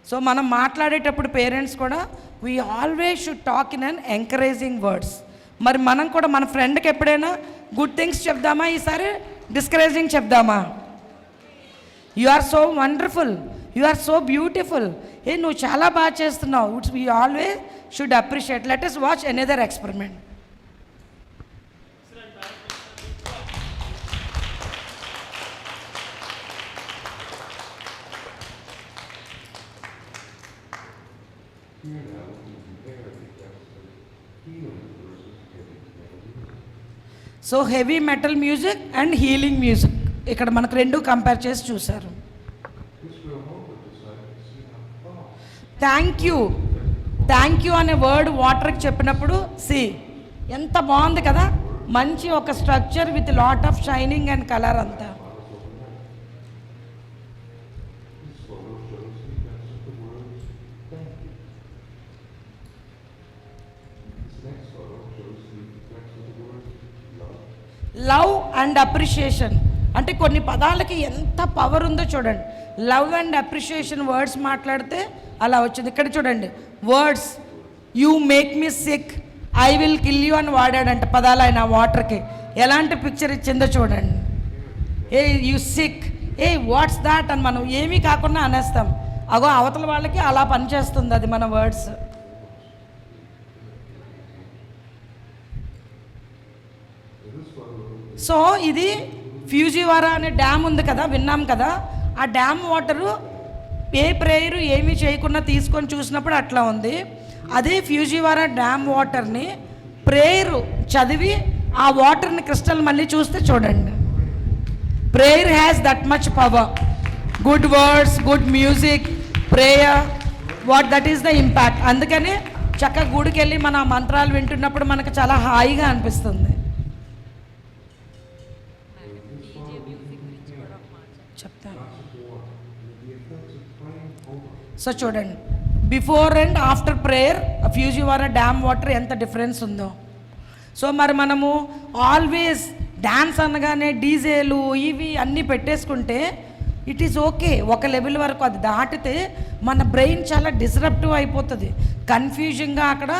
సో మనం మాట్లాడేటప్పుడు పేరెంట్స్ కూడా we always should talk in an encouraging words. మరి మనం కూడా మన ఫ్రెండ్కి ఎప్పుడైనా గుడ్ థింగ్స్ చెప్దామా, ఈసారి డిస్కరేజింగ్ చెప్దామా? You are so wonderful, you are so beautiful, నువ్వు చాలా బాగా చేస్తున్నావు. It's we always should appreciate. Let us watch another experiment. So heavy metal music and healing music ఇక్కడ మనకు రెండు కంపేర్ చేసి చూశారు. థ్యాంక్ యూ అనే వర్డ్ వాటర్కి చెప్పినప్పుడు ఎంత బాగుంది కదా, మంచి ఒక structure with lot of shining and colour అంతా. లవ్ అండ్ అప్రిషియేషన్ అంటే కొన్ని పదాలకి ఎంత పవర్ ఉందో చూడండి. లవ్ అండ్ అప్రిషియేషన్ వర్డ్స్ మాట్లాడితే అలా వచ్చింది. ఇక్కడ చూడండి, words you make me sick, I will kill you అని వాడాడంట పదాలు ఆయన వాటర్కి. ఎలాంటి పిక్చర్ ఇచ్చిందో చూడండి. యూ సిక్, వాట్స్ దాట్ అని మనం ఏమీ కాకుండా అనేస్తాం. అగో అవతల వాళ్ళకి అలా పనిచేస్తుంది అది మన వర్డ్స్. సో ఇది ఫ్యూజివారా అనే డ్యామ్ ఉంది కదా, విన్నాం కదా. ఆ డ్యామ్ వాటరు ఏ ప్రేయరు ఏమీ చేయకుండా తీసుకొని చూసినప్పుడు అట్లా ఉంది. అదే ఫ్యూజివారా డ్యామ్ వాటర్ని ప్రేయరు చదివి ఆ వాటర్ని క్రిస్టల్ మళ్ళీ చూస్తే చూడండి, prayer has that much power. Good words, good music, prayer, that is the impact. అందుకని చక్కగా గుడికి వెళ్ళి మన మంత్రాలు వింటున్నప్పుడు మనకు చాలా హాయిగా అనిపిస్తుంది. చెప్తాను. సో చూడండి, before and after prayer Fujiwara dam water ఎంత డిఫరెన్స్ ఉందో. సో మరి మనము ఆల్వేస్ డ్యాన్స్ అనగానే డీజేలు ఇవి అన్నీ పెట్టేసుకుంటే ఇట్ ఈస్ ఓకే, ఒక లెవెల్ వరకు. అది దాటితే మన బ్రెయిన్ చాలా డిస్రప్టివ్ అయిపోతుంది, కన్ఫ్యూజింగ్గా అక్కడ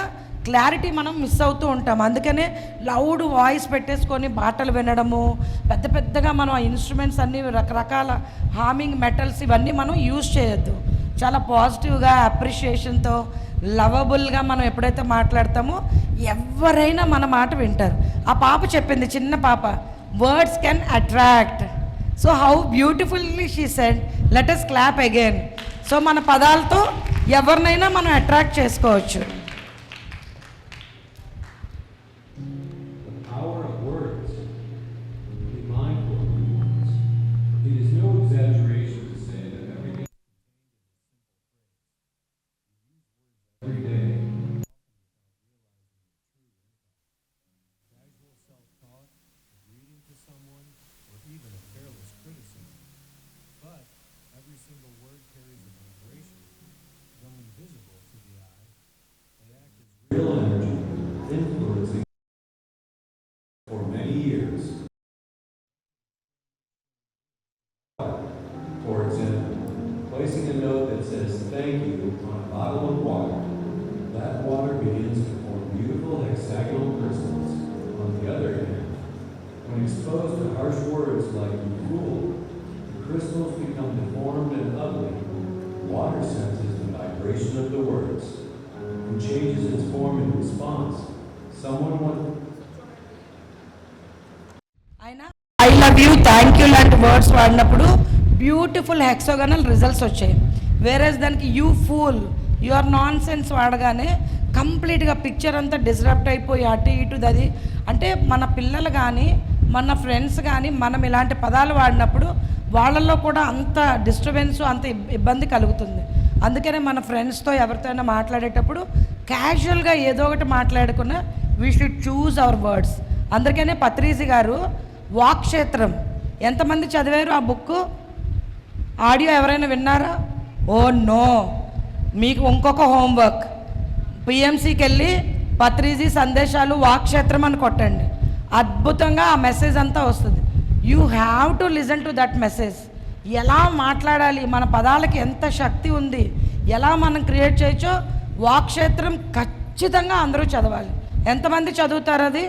క్లారిటీ మనం మిస్ అవుతూ ఉంటాం. అందుకనే లౌడ్ వాయిస్ పెట్టేసుకొని పాటలు వినడము, పెద్ద పెద్దగా మనం ఆ ఇన్స్ట్రుమెంట్స్ అన్నీ రకరకాల హార్మింగ్ మెటల్స్ ఇవన్నీ మనం యూజ్ చేయొద్దు. చాలా పాజిటివ్గా అప్రిషియేషన్తో లవబుల్గా మనం ఎప్పుడైతే మాట్లాడతామో ఎవరైనా మన మాట వింటారు. ఆ పాప చెప్పింది, చిన్న పాప, words can attract. So how beautifully she said, let us clap again. So మన పదాలతో ఎవరినైనా మనం అట్రాక్ట్ చేసుకోవచ్చు. Real energy influencing for many years. For example, placing a note that says thank you on a bottle of water. That water begins to form beautiful hexagonal crystals. On the other hand, when exposed to harsh words like you fool, the crystals become deformed and ugly. Water senses the vibration of the words and changes its form in response. Someone I love you, thank you లాంటి words వాడినప్పుడు beautiful hexagonal results వచ్చాయి. Whereas దానికి you fool, you are nonsense వాడగానే కంప్లీట్గా picture అంతా disrupt అయిపోయి అటు ఇటు అది. అంటే మన పిల్లలు కానీ మన ఫ్రెండ్స్ కానీ మనం ఇలాంటి పదాలు వాడినప్పుడు వాళ్ళల్లో కూడా అంత డిస్టర్బెన్స్, అంత ఇబ్బంది కలుగుతుంది. అందుకనే మన ఫ్రెండ్స్తో ఎవరితోనైనా మాట్లాడేటప్పుడు క్యాజువల్గా ఏదో ఒకటి మాట్లాడుకున్న we should choose our words. అందుకనే పత్రిజీ గారు వాక్క్షేత్రం ఎంతమంది చదివారు ఆ బుక్? ఆడియో ఎవరైనా విన్నారా? Oh no. మీకు ఇంకొక హోంవర్క్, పిఎంసికి వెళ్ళి పత్రిజీ సందేశాలు వాక్క్షేత్రం అని కొట్టండి. అద్భుతంగా ఆ మెసేజ్ అంతా వస్తుంది. You have to listen to that message. ఎలా మాట్లాడాలి, మన పదాలకి ఎంత శక్తి ఉంది, ఎలా మనం క్రియేట్ చేయొచ్చో వాక్క్షేత్రం ఖచ్చితంగా అందరూ చదవాలి. ఎంతమంది చదువుతారు అది?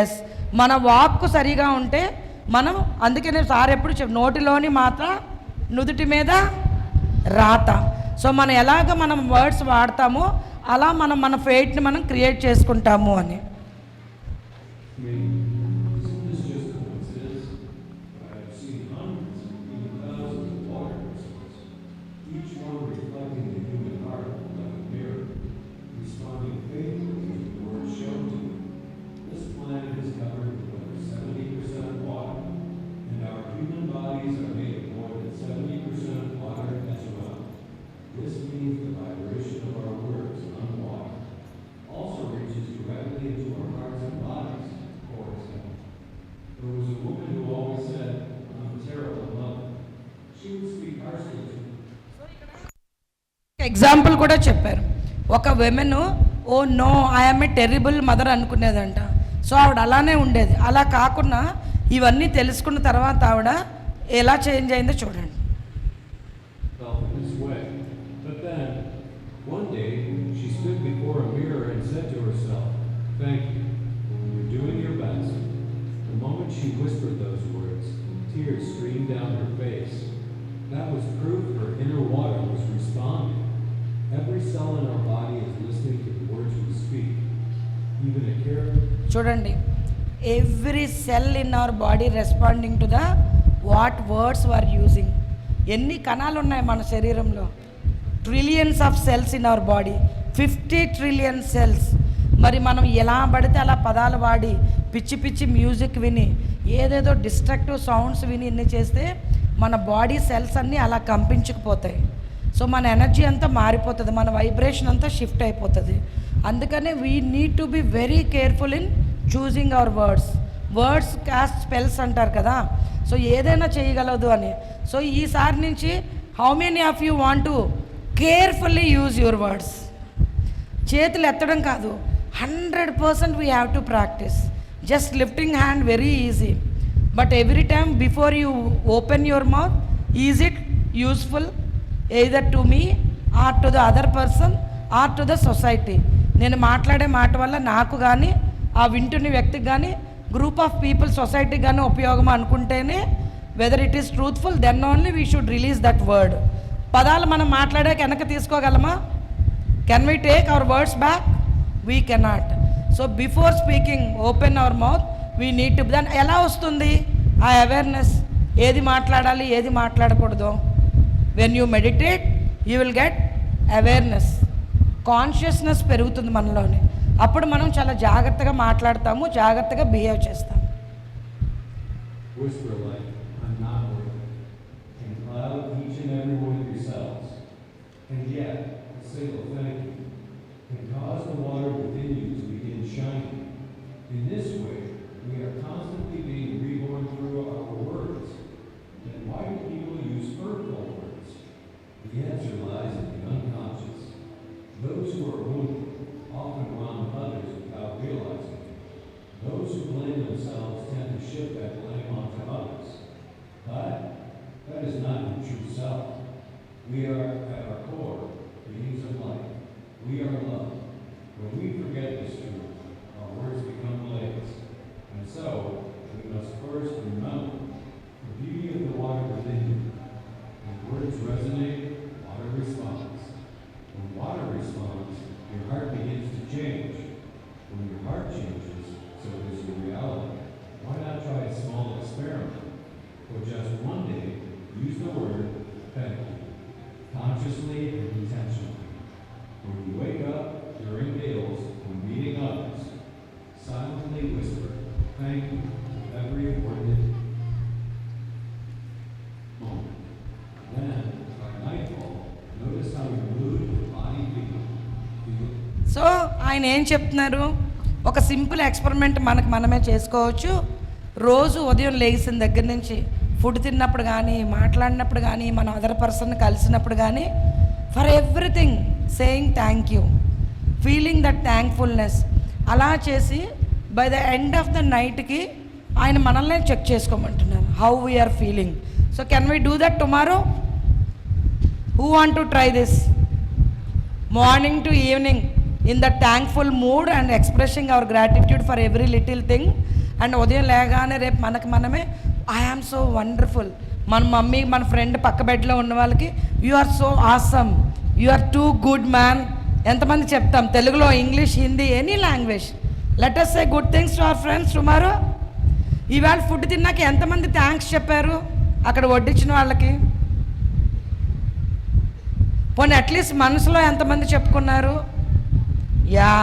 ఎస్, మన వాక్కు సరిగా ఉంటే మనం, అందుకే నేను సార్ ఎప్పుడు నోటిలోని మాట నుదుటి మీద రాత. సో మనం ఎలాగ మనం వర్డ్స్ వాడతామో అలా మనం మన ఫేట్ని మనం క్రియేట్ చేసుకుంటాము అని. I mean, isn't this just coincidence? I've seen hundreds, even thousands of water crystals, each one reflecting the human heart like a mirror, responding faithfully to the words shown to it. This planet is covered with over 70% water, and our human bodies are made of more than 70% water as well. This means the vibration of our words on water also reaches directly into our hearts and bodies. For example, there was a woman who always said, "I'm a terrible mother." She would speak harshly to me. Example కూడా చెప్పారు. ఒక women oh no I'm a terrible mother అనుకునేదంట. So ఆవిడ అలానే ఉండేది. అలా కాకుండా ఇవన్నీ తెలుసుకున్న తర్వాత ఆవిడ ఎలా చేంజ్ అయిందో చూడండి. Felt in this way. But then, one day, she stood before a mirror and said to herself, "Thank you. You're doing your best." The moment she whispered those words, tears streamed down her face. That was proof her inner water was responding. Every cell in our body is listening to the words we speak. Even a careful చూడండి, every cell in our body responding to the what words are using. ఎన్ని కణాలు ఉన్నాయి మన శరీరంలో? Trillions of cells in our body, 50 trillion cells. మరి మనం ఎలా పడితే అలా పదాలు వాడి పిచ్చి పిచ్చి మ్యూజిక్ విని ఏదేదో డిస్ట్రక్టివ్ సౌండ్స్ విని ఇన్ని చేస్తే మన బాడీ సెల్స్ అన్నీ అలా కంపించుకుపోతాయి. సో మన ఎనర్జీ అంతా మారిపోతుంది, మన వైబ్రేషన్ అంతా షిఫ్ట్ అయిపోతుంది. అందుకనే we need to be very careful in choosing our words. Words cast spells అంటారు కదా, సో ఏదైనా చేయగలదు అని. సో ఈసారి నుంచి how many of you want to carefully use your words? చేతులు ఎత్తడం కాదు, 100% we have to practice. Just lifting hand very easy, but every time before you open your mouth, is it useful either to me or to the other person or to the society? నేను మాట్లాడే మాట వల్ల నాకు కానీ ఆ వింటున్న వ్యక్తికి కానీ గ్రూప్ ఆఫ్ పీపుల్ సొసైటీకి కానీ ఉపయోగం అనుకుంటేనే, whether it is truthful, then only we should release that word. పదాలు మనం మాట్లాడాక వెనక తీసుకోగలమా? Can we take our words back? We cannot. So before speaking open our mouth, we need to. దాని ఎలా వస్తుంది ఆ అవేర్నెస్? ఏది మాట్లాడాలి, ఏది మాట్లాడకూడదు? When you meditate you will get awareness, consciousness పెరుగుతుంది మనలోని. అప్పుడు మనం చాలా జాగ్రత్తగా మాట్లాడతాము, జాగ్రత్తగా బిహేవ్ చేస్తాము. whisper like, "I'm not worthy," and cloud each and every one of yourselves. And yet, a single thank you can cause the water within you to begin shining. In this way, we are constantly being reborn through our words. Then why do people use hurtful words? The answer lies in the unconscious. Those who are wounded often wrong others without realizing it. Those who blame themselves tend to shift that blame onto others. But that is not your true self. We are, at our core, beings of light. We are love. When we forget this truth, our words become blades. And so, we must first remember the beauty of the water within you. When words resonate, water responds. When water responds, your heart begins to change. When your heart changes, so does your reality. Why not try a small experiment? For just one day, use the word thank you. So ఆయన ఏం చెప్తున్నారు, ఒక simple experiment మనమే చేసుకోవచ్చు. రోజు ఉదయం లేచిన దగ్గర నుంచి ఫుడ్ తిన్నప్పుడు కానీ, మాట్లాడినప్పుడు కానీ, మన అదర్ పర్సన్ కలిసినప్పుడు కానీ, for everything saying thank you, feeling that thankfulness. అలా చేసి by the end of the నైట్కి ఆయన మనల్ని చెక్ చేసుకోమంటున్నారు, how we are feeling. So can we do that tomorrow? Who want to try this? Morning to evening in the thankful mood and expressing our gratitude for every little thing. And ఉదయం లేగానే రేపు మనమే I am so wonderful. మన mummy, మన friend పక్క బెడ్లో ఉన్న వాళ్ళకి you are so awesome, you are too good man. ఎంతమంది చెప్తాం తెలుగులో, English, Hindi, any language. Let us say good things to our friends tomorrow. ఈవేళ ఫుడ్ తిన్నాక ఎంతమంది థ్యాంక్స్ చెప్పారు అక్కడ వడ్డించిన వాళ్ళకి? పోనీ అట్లీస్ట్ మనసులో ఎంతమంది చెప్పుకున్నారు? Yeah,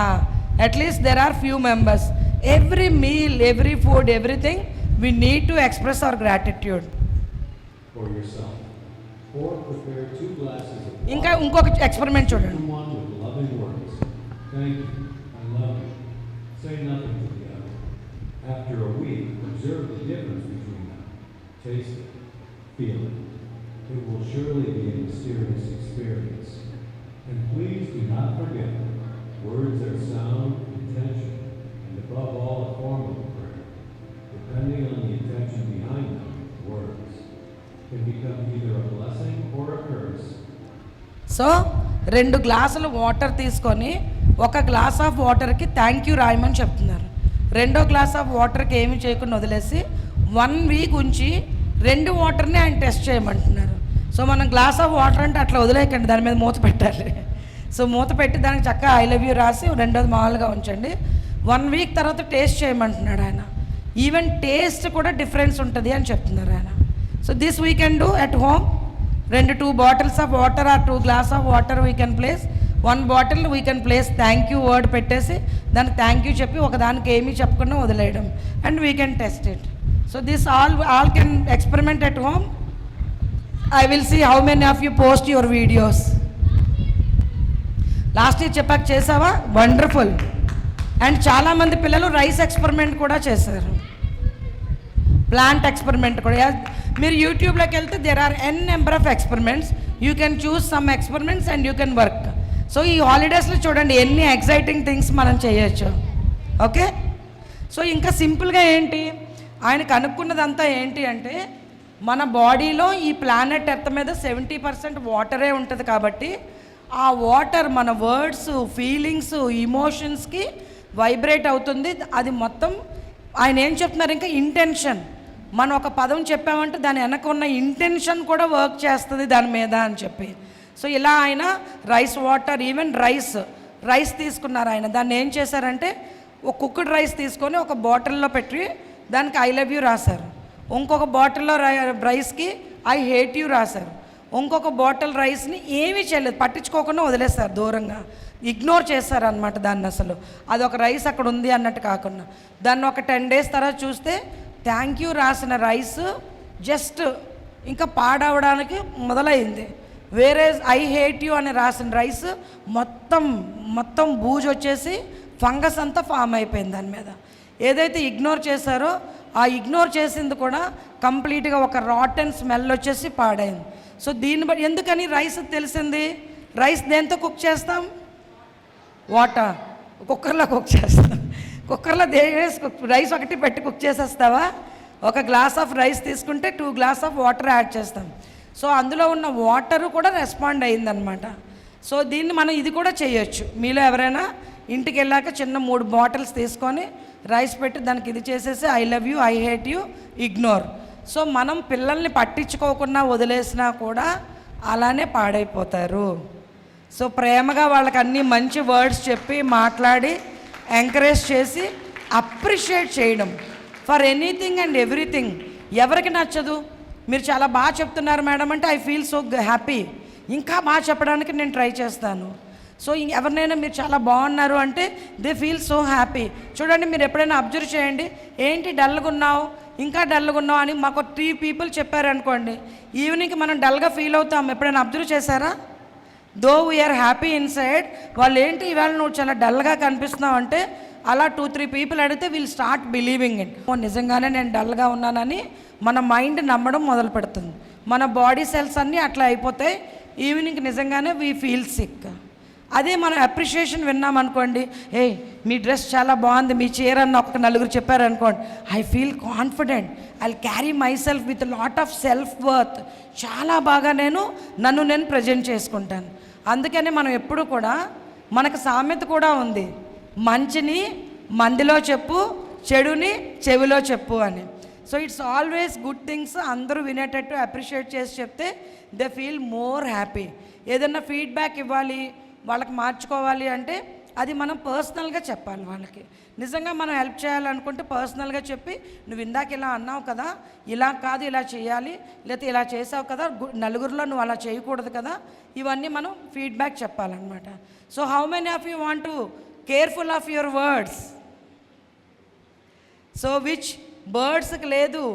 at least there are few members. Every meal, every food, everything we need to express our gratitude. For yourself. Or prepare 2 glasses of water. ఇంకా ఇంకొక ఎక్స్పెరిమెంట్ చూడండి. One with loving words. Thank you. I love you. Say nothing to the other. After a week, observe the difference between them. Taste it. Feel it. It will surely be a mysterious experience. And please do not forget, words are sound, intention, and above all, a form of prayer. Depending on the intention behind them, words can become either a blessing or a curse. So 2 గ్లాసులు water తీసుకొని ఒక glass of వాటర్కి thank you రాయమని చెప్తున్నారు. 2వ glass of వాటర్కి ఏమి చేయకుండా వదిలేసి 1 వీక్ ఉంచి 2 వాటర్ని ఆయన టెస్ట్ చేయమంటున్నారు. సో మనం గ్లాస్ ఆఫ్ వాటర్ అంటే అట్లా వదిలేయకండి, దాని మీద మూత పెట్టాలి. సో మూత పెట్టి దానికి చక్కగా ఐ లవ్ యూ రాసి 2వది మామూలుగా ఉంచండి. 1 వీక్ తర్వాత టేస్ట్ చేయమంటున్నాడు ఆయన. ఈవెన్ టేస్ట్ కూడా డిఫరెన్స్ ఉంటుంది అని చెప్తున్నారు ఆయన. So this we can do at home. 2 bottles of water or 2 glass of water we can place. 1 bottle we can place thank you word పెట్టేసి దానికి థ్యాంక్ యూ చెప్పి ఒకదానికి ఏమీ చెప్పకుండా వదిలేయడం. And we can test it. So this all can experiment at home. I will see how many of you post your videos. Last year చెప్పాక చేసావా? Wonderful. And చాలామంది పిల్లలు రైస్ ఎక్స్పెరిమెంట్ కూడా చేశారు, ప్లాంట్ ఎక్స్పెరిమెంట్ కూడా. మీరు యూట్యూబ్లోకి వెళ్తే there are n number of experiments. You can choose some experiments and you can work. So ఈ హాలిడేస్లో చూడండి ఎన్ని ఎగ్జైటింగ్ థింగ్స్ మనం చేయొచ్చు. ఓకే, సో ఇంకా సింపుల్గా ఏంటి ఆయన కనుక్కున్నదంతా ఏంటి అంటే, మన బాడీలో ఈ ప్లానెట్ ఎర్త్ మీద 70% వాటరే ఉంటుంది. కాబట్టి ఆ వాటర్ మన వర్డ్స్, ఫీలింగ్స్, ఇమోషన్స్కి వైబ్రేట్ అవుతుంది. అది మొత్తం ఆయన ఏం చెప్తున్నారు, ఇంకా ఇంటెన్షన్. మనం ఒక పదం చెప్పామంటే దాని వెనక ఉన్న ఇంటెన్షన్ కూడా వర్క్ చేస్తుంది దాని మీద అని చెప్పి. సో ఇలా ఆయన రైస్ వాటర్, ఈవెన్ రైస్ తీసుకున్నారు ఆయన. దాన్ని ఏం చేశారంటే ఒక కుక్డ్ రైస్ తీసుకొని ఒక బాటిల్లో పెట్టి దానికి ఐ లవ్ యూ రాశారు. ఇంకొక బాటిల్లో రైస్కి ఐ హేట్ యూ రాశారు. ఇంకొక బాటిల్ రైస్ని ఏమీ చేయలేదు, పట్టించుకోకుండా వదిలేస్తారు, దూరంగా ఇగ్నోర్ చేస్తారనమాట దాన్ని. అసలు అదొక రైస్ అక్కడ ఉంది అన్నట్టు కాకుండా దాన్ని ఒక 10 days తర్వాత చూస్తే థ్యాంక్ యూ రాసిన రైస్ జస్ట్ ఇంకా పాడవడానికి మొదలైంది. వేరే ఐ హేట్ యూ అని రాసిన రైస్ మొత్తం బూజు వచ్చేసి ఫంగస్ అంతా ఫామ్ అయిపోయింది దాని మీద. ఏదైతే ఇగ్నోర్ చేశారో ఆ ఇగ్నోర్ చేసింది కూడా కంప్లీట్గా ఒక రాటన్ స్మెల్ వచ్చేసి పాడైంది. సో దీన్ని బట్టి ఎందుకని రైస్ తెలిసింది, రైస్ దేంతో కుక్ చేస్తాం? వాటర్. కుక్కర్లో కుక్ చేస్తాం. కుక్కర్లో రైస్ ఒకటి పెట్టి కుక్ చేసేస్తావా? ఒక గ్లాస్ ఆఫ్ రైస్ తీసుకుంటే 2 గ్లాస్ ఆఫ్ వాటర్ యాడ్ చేస్తాం. సో అందులో ఉన్న వాటర్ కూడా రెస్పాండ్ అయ్యిందనమాట. సో దీన్ని మనం ఇది కూడా చేయొచ్చు. మీలో ఎవరైనా ఇంటికి వెళ్ళాక చిన్న 3 బాటిల్స్ తీసుకొని రైస్ పెట్టి దానికి ఇది చేసేసి I love you, I hate you, ignore. So మనం పిల్లల్ని పట్టించుకోకుండా వదిలేసినా కూడా అలానే పాడైపోతారు. సో ప్రేమగా వాళ్ళకి అన్ని మంచి వర్డ్స్ చెప్పి మాట్లాడి ఎంకరేజ్ చేసి అప్రిషియేట్ చేయడం ఫర్ ఎనీథింగ్ అండ్ ఎవ్రీథింగ్. ఎవరికి నచ్చదు? మీరు చాలా బాగా చెప్తున్నారు మేడం అంటే ఐ ఫీల్ సో హ్యాపీ, ఇంకా బాగా చెప్పడానికి నేను ట్రై చేస్తాను. సో ఎవరినైనా మీరు చాలా బాగున్నారు అంటే దే ఫీల్ సో హ్యాపీ. చూడండి, మీరు ఎప్పుడైనా అబ్జర్వ్ చేయండి, ఏంటి డల్గా ఉన్నావు, ఇంకా డల్గా ఉన్నావు అని మాకు 3 people చెప్పారనుకోండి, ఈవినింగ్కి మనం డల్గా ఫీల్ అవుతాం. ఎప్పుడైనా అబ్జర్వ్ చేశారా? దో వీఆర్ హ్యాపీ ఇన్సైడ్, వాళ్ళు ఏంటి ఇవాళ నువ్వు చాలా డల్గా కనిపిస్తున్నావు అంటే అలా 2-3 పీపుల్ అడిగితే విల్ స్టార్ట్ బిలీవింగ్ ఇట్. నిజంగానే నేను డల్గా ఉన్నానని మన మైండ్ నమ్మడం మొదలు పెడుతుంది. మన బాడీ సెల్స్ అన్నీ అట్లా అయిపోతాయి. ఈవినింగ్ నిజంగానే వీ ఫీల్ సిక్. అదే మనం అప్రిషియేషన్ విన్నామనుకోండి, ఏ మీ డ్రెస్ చాలా బాగుంది, మీ చీర అన్న ఒక నలుగురు చెప్పారనుకోండి, I feel confident, I carry my self with lot of self worth. చాలా బాగా నన్ను నేను ప్రజెంట్ చేసుకుంటాను. అందుకని మనం ఎప్పుడు కూడా, మనకు సామెత కూడా ఉంది, మంచిని మందిలో చెప్పు, చెడుని చెవిలో చెప్పు అని. So it's always good things అందరూ వినేటట్టు అప్రిషియేట్ చేసి చెప్తే దే ఫీల్ మోర్ హ్యాపీ. ఏదన్నా ఫీడ్బ్యాక్ ఇవ్వాలి, వాళ్ళకి మార్చుకోవాలి అంటే అది మనం పర్సనల్గా చెప్పాలి వాళ్ళకి. నిజంగా మనం హెల్ప్ చేయాలనుకుంటే పర్సనల్గా చెప్పి, నువ్వు ఇందాక ఇలా అన్నావు కదా, ఇలా కాదు ఇలా చేయాలి, లేకపోతే ఇలా చేసావు కదా, నలుగురిలో నువ్వు అలా చేయకూడదు కదా, ఇవన్నీ మనం ఫీడ్బ్యాక్ చెప్పాలన్నమాట. So how many of you want to careful of your words? So which బర్డ్స్కి లేదు,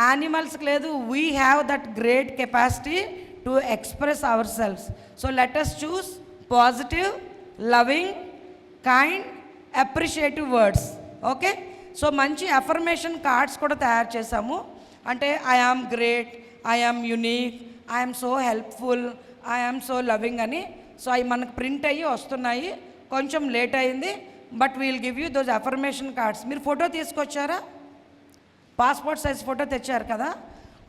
యానిమల్స్కి లేదు, we have that great capacity to express our selfs. So let us choose positive, loving, kind, appreciative words. Okay, so మంచి affirmation cards కూడా తయారు చేసాము. అంటే I am great, I am unique, I am so helpful, I am so loving అని. So అవి మనకు print అయ్యి వస్తున్నాయి. కొంచెం లేట్ అయింది, but we'll give you those affirmation cards. మీరు ఫోటో తీసుకొచ్చారా? పాస్పోర్ట్ సైజ్ ఫోటో తెచ్చారు కదా,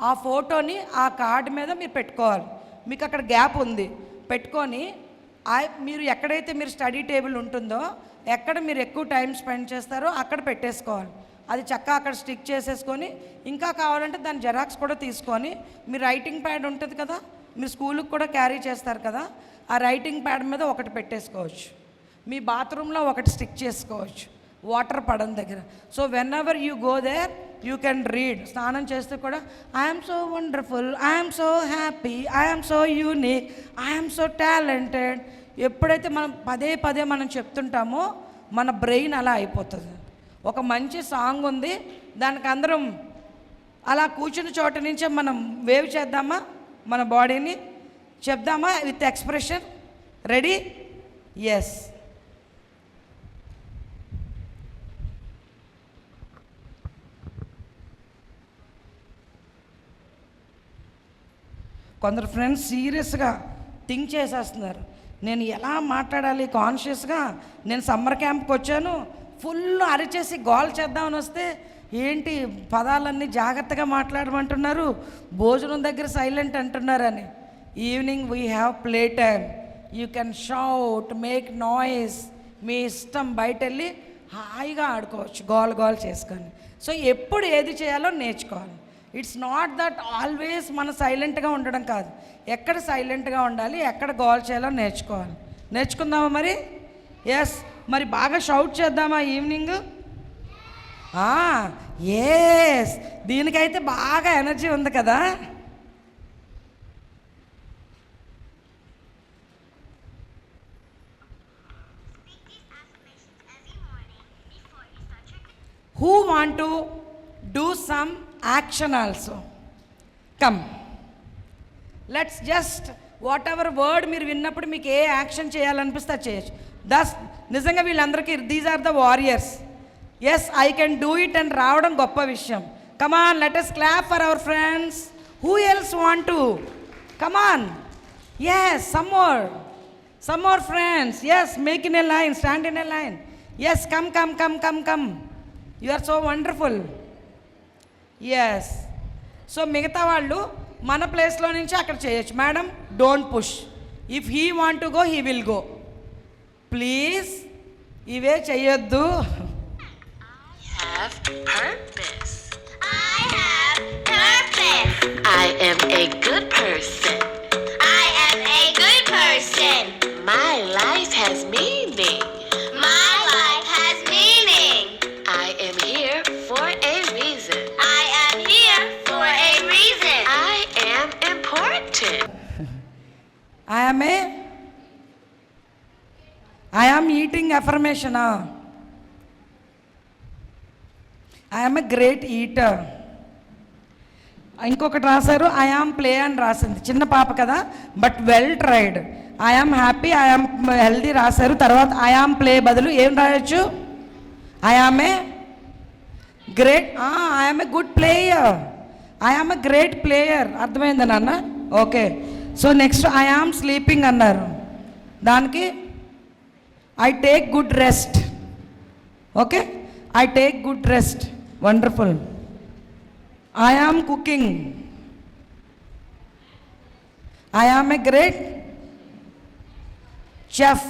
ఆ ఫోటోని ఆ కార్డు మీద మీరు పెట్టుకోవాలి. మీకు అక్కడ గ్యాప్ ఉంది, పెట్టుకొని మీరు ఎక్కడైతే మీరు స్టడీ టేబుల్ ఉంటుందో, ఎక్కడ మీరు ఎక్కువ టైం స్పెండ్ చేస్తారో అక్కడ పెట్టేసుకోవాలి. అది చక్కగా అక్కడ స్టిక్ చేసేసుకొని, ఇంకా కావాలంటే దాని జెరాక్స్ కూడా తీసుకొని, మీ రైటింగ్ ప్యాడ్ ఉంటుంది కదా, మీరు స్కూల్కి కూడా క్యారీ చేస్తారు కదా, ఆ రైటింగ్ ప్యాడ్ మీద ఒకటి పెట్టేసుకోవచ్చు. మీ బాత్రూంలో ఒకటి స్టిక్ చేసుకోవచ్చు, వాటర్ పడని దగ్గర. So whenever you go there you can read. స్నానం చేస్తే కూడా I'm so wonderful, I'm so happy, I'm so unique, I'm so talented. ఎప్పుడైతే మనం పదే పదే మనం చెప్తుంటామో మన బ్రెయిన్ అలా అయిపోతుంది. ఒక మంచి సాంగ్ ఉంది, దానికి అందరం అలా కూర్చున్న చోట నుంచే మనం వేవ్ చేద్దామా, మన బాడీని చెప్దామా విత్ ఎక్స్ప్రెషన్. రెడీ? ఎస్. కొందరు ఫ్రెండ్స్ సీరియస్గా థింక్ చేసేస్తున్నారు, నేను ఎలా మాట్లాడాలి కాన్షియస్గా. నేను సమ్మర్ క్యాంప్కి వచ్చాను, ఫుల్ అరిచేసి గోల్ చేద్దామని వస్తే ఏంటి పదాలన్నీ జాగ్రత్తగా మాట్లాడమంటున్నారు, భోజనం దగ్గర సైలెంట్ అంటున్నారని. Evening we have play time, you can shout, make noise, మీ ఇష్టం. బయట వెళ్ళి హాయిగా ఆడుకోవచ్చు గోల్ చేసుకొని. సో ఎప్పుడు ఏది చేయాలో నేర్చుకోవాలి. ఇట్స్ నాట్ దట్ ఆల్వేస్ మన సైలెంట్గా ఉండడం కాదు, ఎక్కడ సైలెంట్గా ఉండాలి, ఎక్కడ గోల్ చేయాలో నేర్చుకోవాలి. నేర్చుకుందామా మరి? ఎస్. మరి బాగా షౌట్ చేద్దామా ఈవినింగ్? ఎస్, దీనికైతే బాగా ఎనర్జీ ఉంది కదా. Who want to do some action also? Come. Let's just whatever word మీరు విన్నప్పుడు మీకు ఏ యాక్షన్ చేయాలనిపిస్తే చేయొచ్చు. దస్ నిజంగా వీళ్ళందరికీ these are the warriors. Yes, I can do it అని రావడం గొప్ప విషయం. Come on, let us clap for our friends. Who else want to? Come on. Yes, some more friends. Yes, make in a line, stand in a line. Yes, come. You are so wonderful. Yes. So మిగతా వాళ్ళు మన ప్లేస్లో నుంచి అక్కడ చేయొచ్చు. Madam, don't push. If he want to go he will go. Please ఇవే చెయ్యొద్దు. I am a good person. I am a good person. My life has meaning. My life has meaning. I am here for a reason. I am here for a reason. I am important. I am eating affirmation. I am a great eater. ఇంకొకటి రాశారు, I am play అని రాసింది. చిన్న పాప కదా, but well tried. I am happy, I am healthy రాశారు. తర్వాత I am play బదులు ఏం రాయొచ్చు? I am a great, I am a good player, I am a great player. అర్థమైందా నాన్న? Okay. So next I am sleeping అన్నారు, దానికి I take good rest. Okay, I take good rest. Wonderful. I am cooking, I am a great chef.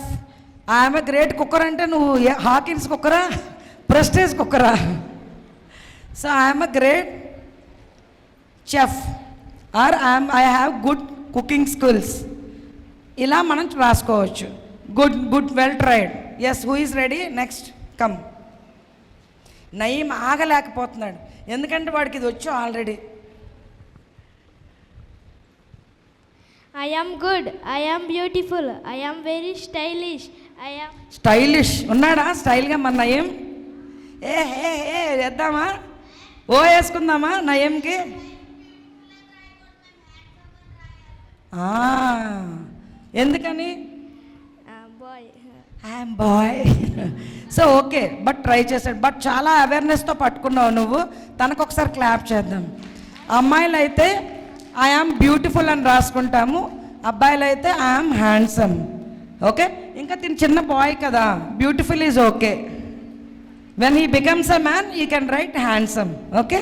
I am a great cooker అంటే నువ్వు Hawkins కుక్కరా, Prestige కుక్కరా? So I am a great chef are I have good cooking skills. ఇలా మనం రాసుకోవచ్చు. Good well tried. Yes, who is ready? Next come. Naeem ఆగలేకపోతున్నాడు, ఎందుకంటే వాడికి ఇది వచ్చు already. I am good. I am beautiful. I am very stylish. I am stylish ఉన్నాడా స్టైల్గా మన నయీం? ఏ వేద్దామా? ఓ వేసుకుందామా నయీంకి? ఎందుకని? boy. I'm boy. So okay, but try చేశాడు. బట్ చాలా అవేర్నెస్తో పట్టుకున్నావు నువ్వు. తనకు ఒకసారి క్లాప్ చేద్దాం. అమ్మాయిలు అయితే ఐఆమ్ బ్యూటిఫుల్ అని రాసుకుంటాము, అబ్బాయిలు అయితే ఐఆమ్ హ్యాండ్సమ్. ఓకే, ఇంకా తిని చిన్న బాయ్ కదా, beautiful is okay. When he becomes a man he can write handsome. Okay.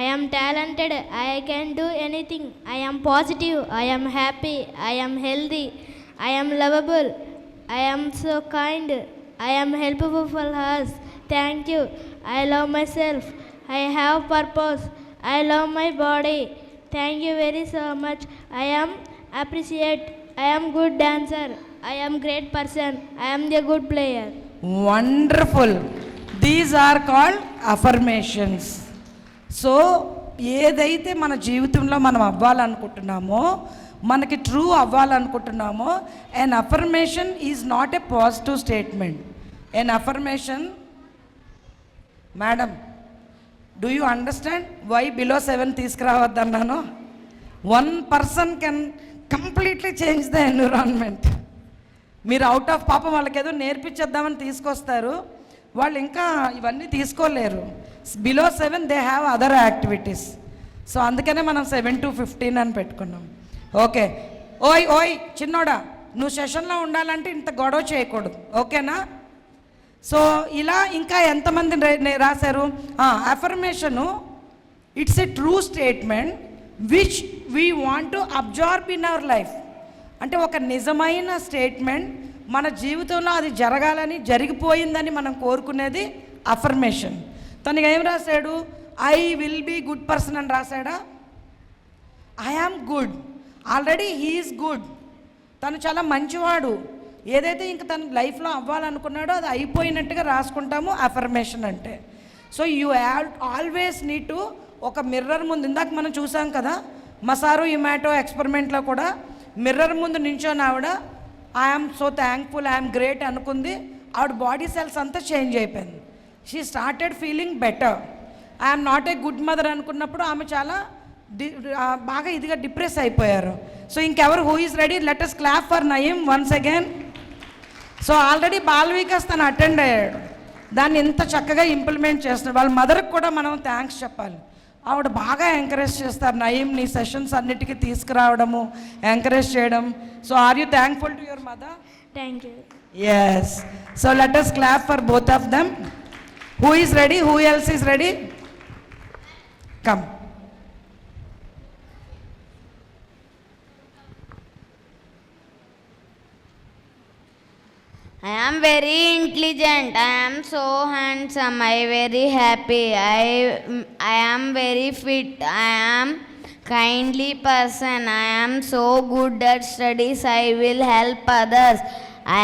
I am talented. I can do anything. I am positive. I am happy. I am healthy. I am lovable. I am so kind. I am helpful for others. Thank you. I love myself. I have purpose. I love my body. Thank you very so much. I am appreciate. I am good dancer. I am great person. I am the good player. Wonderful. These are called affirmations. So ఏదైతే మన జీవితంలో మనం అవ్వాలనుకుంటున్నామో, మనకి true అవ్వాలనుకుంటున్నామో, an affirmation is not a positive statement. An affirmation, madam do you understand why below 7 తీసుకురావద్దన్నాను? 1 person can completely change the environment. మీరు out of పాపం వాళ్ళకి ఏదో నేర్పించేద్దామని తీసుకొస్తారు, వాళ్ళు ఇంకా ఇవన్నీ తీసుకోలేరు. Below 7 they have other activities. So అందుకనే మనం 7 to 15 అని పెట్టుకున్నాం. ఓకే. ఓయ్ చిన్నోడా, నువ్వు సెషన్లో ఉండాలంటే ఇంత గొడవ చేయకూడదు, ఓకేనా? సో ఇలా ఇంకా ఎంతమంది రాశారు? Affirmation it's a true statement which we want to absorb in our life. అంటే ఒక నిజమైన స్టేట్మెంట్, మన జీవితంలో అది జరగాలని, జరిగిపోయిందని మనం కోరుకునేది అఫర్మేషన్. తనకి ఏం రాశాడు? I will be good person అని రాశాడా? I am good. Already he's good. తను చాలా మంచివాడు. ఏదైతే ఇంక తన లైఫ్లో అవ్వాలనుకున్నాడో అది అయిపోయినట్టుగా రాసుకుంటాము అఫర్మేషన్ అంటే. So you always need to ఒక మిర్రర్ ముందు, ఇందాక మనం చూసాం కదా మసారు ఇమాటో ఎక్స్పెరిమెంట్లో కూడా, మిర్రర్ ముందు నించోని ఆవిడ I am so thankful, I'm great అనుకుంది. ఆవిడ బాడీ సెల్స్ అంతా చేంజ్ అయిపోయింది. She started feeling better. I'm not a good mother అనుకున్నప్పుడు ఆమె చాలా బాగా ఇదిగా డిప్రెస్ అయిపోయారు. సో ఇంకెవరు? Who is ready? Let us clap for Naeem once again. So already Bal Vikas తను అటెండ్ అయ్యాడు, దాన్ని ఇంత చక్కగా ఇంప్లిమెంట్ చేస్తున్నాడు. వాళ్ళ మదర్కి కూడా మనం థ్యాంక్స్ చెప్పాలి. ఆవిడ బాగా ఎంకరేజ్ చేస్తారు నయీంని సెషన్స్ అన్నిటికీ తీసుకురావడము, ఎంకరేజ్ చేయడం. So are you thankful to your mother? Thank you. Yes. So let us clap for both of them. Who is ready? Who else is ready? Come. I am very intelligent. I am so handsome. I very happy. I am very fit. I am kindly person. I am so good at studies. I will help others. I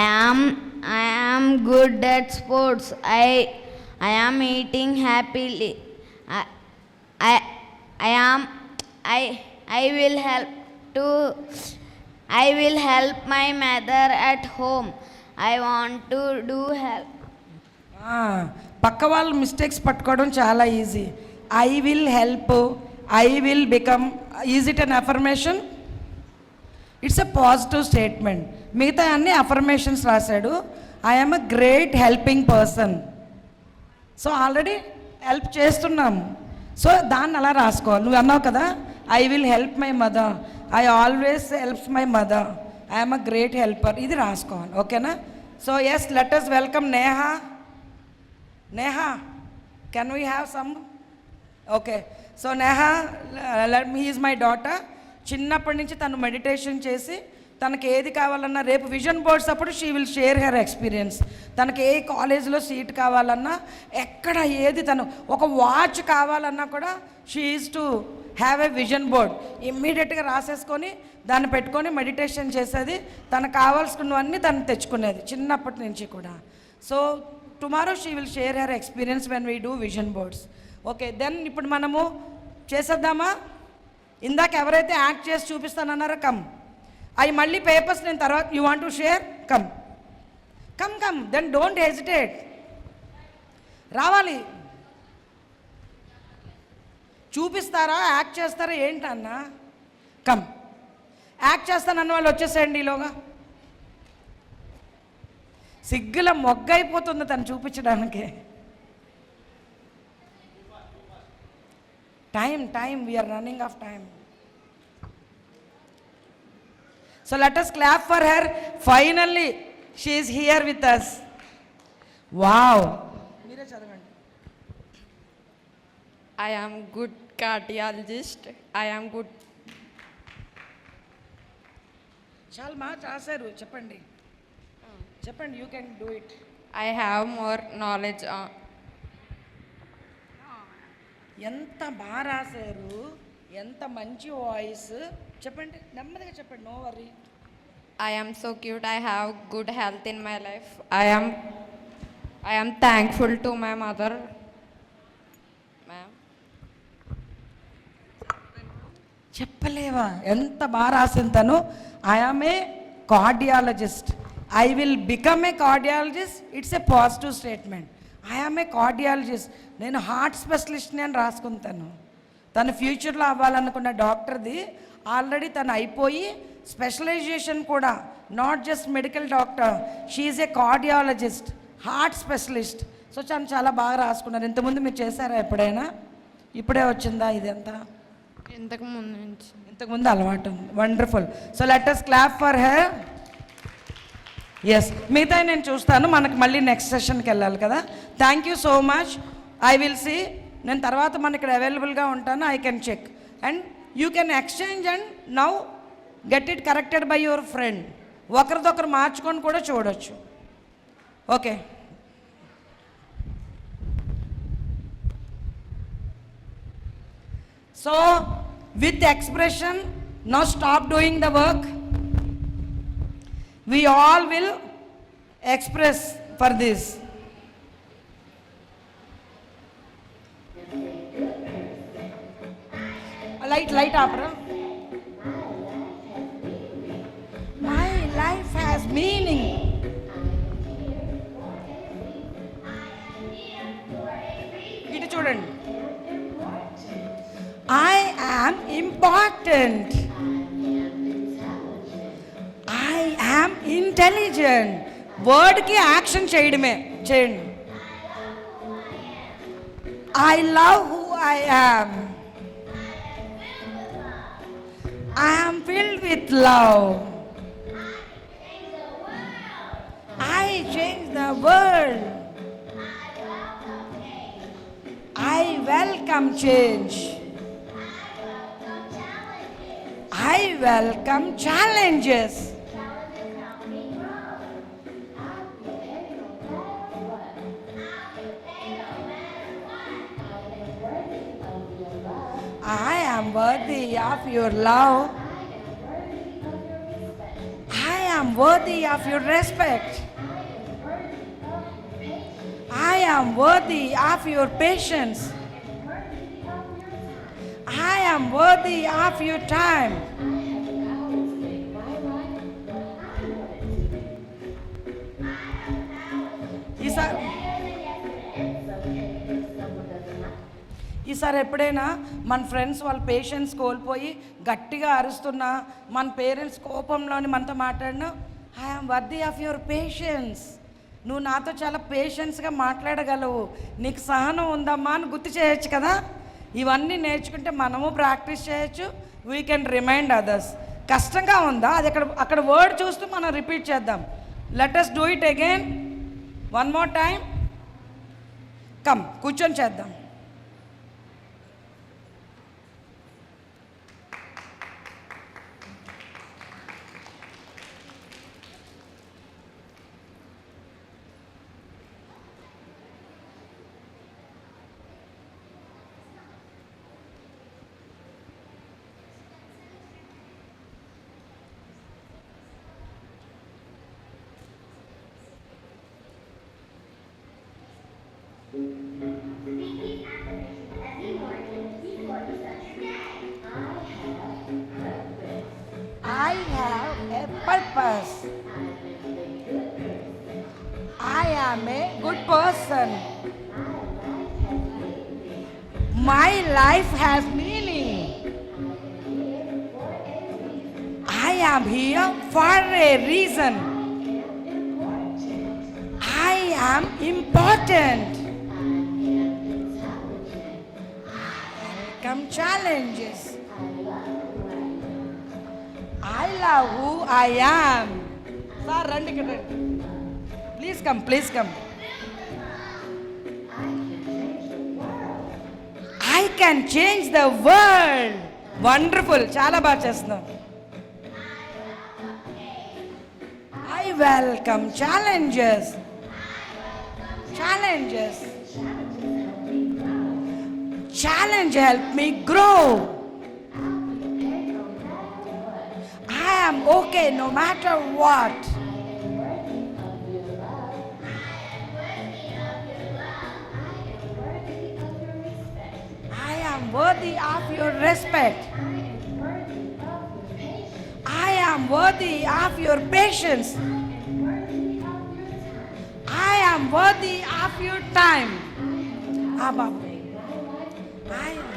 am good at sports. I am eating happily. I will help my mother at home. I want to do help. పక్క వాళ్ళ mistakes పట్టుకోవడం చాలా easy. I will help, I will become. Is it an affirmation? It's a positive statement. మిగతా అన్ని affirmations రాశాడు. I am a great helping person. So already help చేస్తున్నాము. So దాన్ని అలా రాసుకోవాలి. నువ్వు అన్నావు కదా, I will help my mother, I always helps my mother, I'm a great helper. ఇది రాసుకోవాలి. ఓకేనా? So yes, let us welcome Neha. Neha, can we have some? Okay. So Neha, he is my daughter. చిన్నప్పటి నుంచి తను మెడిటేషన్ చేసి తనకి ఏది కావాలన్నా రేపు విజన్ బోర్డ్స్ అప్పుడు she will share her experience. తనకి ఏ కాలేజీలో సీట్ కావాలన్నా, ఎక్కడ ఏది, తను ఒక వాచ్ కావాలన్నా కూడా she is to have a vision board. ఇమ్మీడియట్గా రాసేసుకొని దాన్ని పెట్టుకొని మెడిటేషన్ చేసేది. తనకు కావాల్సినవన్నీ తను తెచ్చుకునేది చిన్నప్పటి నుంచి కూడా. So tomorrow she will share her experience when we do vision boards. Okay, then ఇప్పుడు మనము చేసేద్దామా? ఇందాక ఎవరైతే యాక్ట్ చేసి చూపిస్తానన్నారో కమ్. అవి మళ్ళీ పేపర్స్ నేను తర్వాత, you want to share, come come come, then don't hesitate, రావాలి. చూపిస్తారా, యాక్ట్ చేస్తారా ఏంటన్నా? కమ్, యాక్ట్ చేస్తానన్న వాళ్ళు వచ్చేసేయండి ఈలోగా. సిగ్గుల మొగ్గైపోతుంది తను చూపించడానికి. Time, we're running of time. So let us clap for her. Finally, she is here with us. Wow. Meere chadavandi. I am good cardiologist. I am good. Chal ma chasaru cheppandi. Cheppandi, you can do it. I have more knowledge on. ఎంత బాగా రాశారు, ఎంత మంచి voice. చెప్పండి, నెమ్మదిగా చెప్పండి, no worry. I am so cute. I have good health in my life. I am thankful to my mother. Ma'am. చెప్పలేవా ఎంత బాగా రాసింది తను. I am a cardiologist, I will become a cardiologist. It's a positive statement. I am a cardiologist, నేను heart స్పెషలిస్ట్ని అని రాసుకుంటాను. తను ఫ్యూచర్లో అవ్వాలనుకున్న డాక్టర్ది ఆల్రెడీ తను అయిపోయి స్పెషలైజేషన్ కూడా, not just medical doctor, she's a cardiologist, heart specialist. So తను చాలా బాగా రాసుకున్నారు. ఇంతకుముందు మీరు చేశారా ఎప్పుడైనా? ఇప్పుడే వచ్చిందా ఇదంతా? ఇంతకుముందు అలవాటు ఉంది. Wonderful. So let us clap for her. Yes, మిగతా నేను చూస్తాను, మనకు మళ్ళీ నెక్స్ట్ సెషన్కి వెళ్ళాలి కదా. Thank you so much. I will see, నేను తర్వాత మన ఇక్కడ అవైలబుల్గా ఉంటాను. I can check and you can exchange and now get it corrected by your friend. ఒకరిదొకరు మార్చుకొని కూడా చూడొచ్చు. Okay, so with expression now stop doing the work. We all will express for this. Light opera. My life has meaning. Itu చూడండి. I am important. I am intelligent. వర్డ్కి action చేయడమే చేయండి. I love who I am. I am filled with love. I change the world. I welcome change. I welcome challenges. I am worthy of your love. I am worthy of your respect. I am worthy of your patience. I am worthy of your time. చూసారా ఎప్పుడైనా మన friends వాళ్ళ patience కోల్పోయి గట్టిగా అరుస్తున్నా, మన parents కోపంలోని మనతో మాట్లాడినా, I'm worthy of your patience, నువ్వు నాతో చాలా పేషెన్స్గా మాట్లాడగలవు, నీకు సహనం ఉందమ్మా అని గుర్తు చేయొచ్చు కదా. ఇవన్నీ నేర్చుకుంటే మనము ప్రాక్టీస్ చేయొచ్చు, వీ కెన్ రిమైండ్ అదర్స్. కష్టంగా ఉందా? అది అక్కడ వర్డ్ చూస్తూ మనం రిపీట్ చేద్దాం. Let us do it again, one more time. Come, కూర్చొని చేద్దాం. I have a purpose. I am a good person. My life has meaning. I am here for a reason. I am important. Come challenges. I love who I am. Sir, run ఇక్కడ రండి. Please come, please come. I can change the world. Wonderful. చాలా బాగా చేస్తున్నాం. I welcome challenges. Challenges. Challenge help me grow. I am okay no matter what. I am worthy of your respect. I am worthy of your patience. I am worthy of your time. Abba. I am.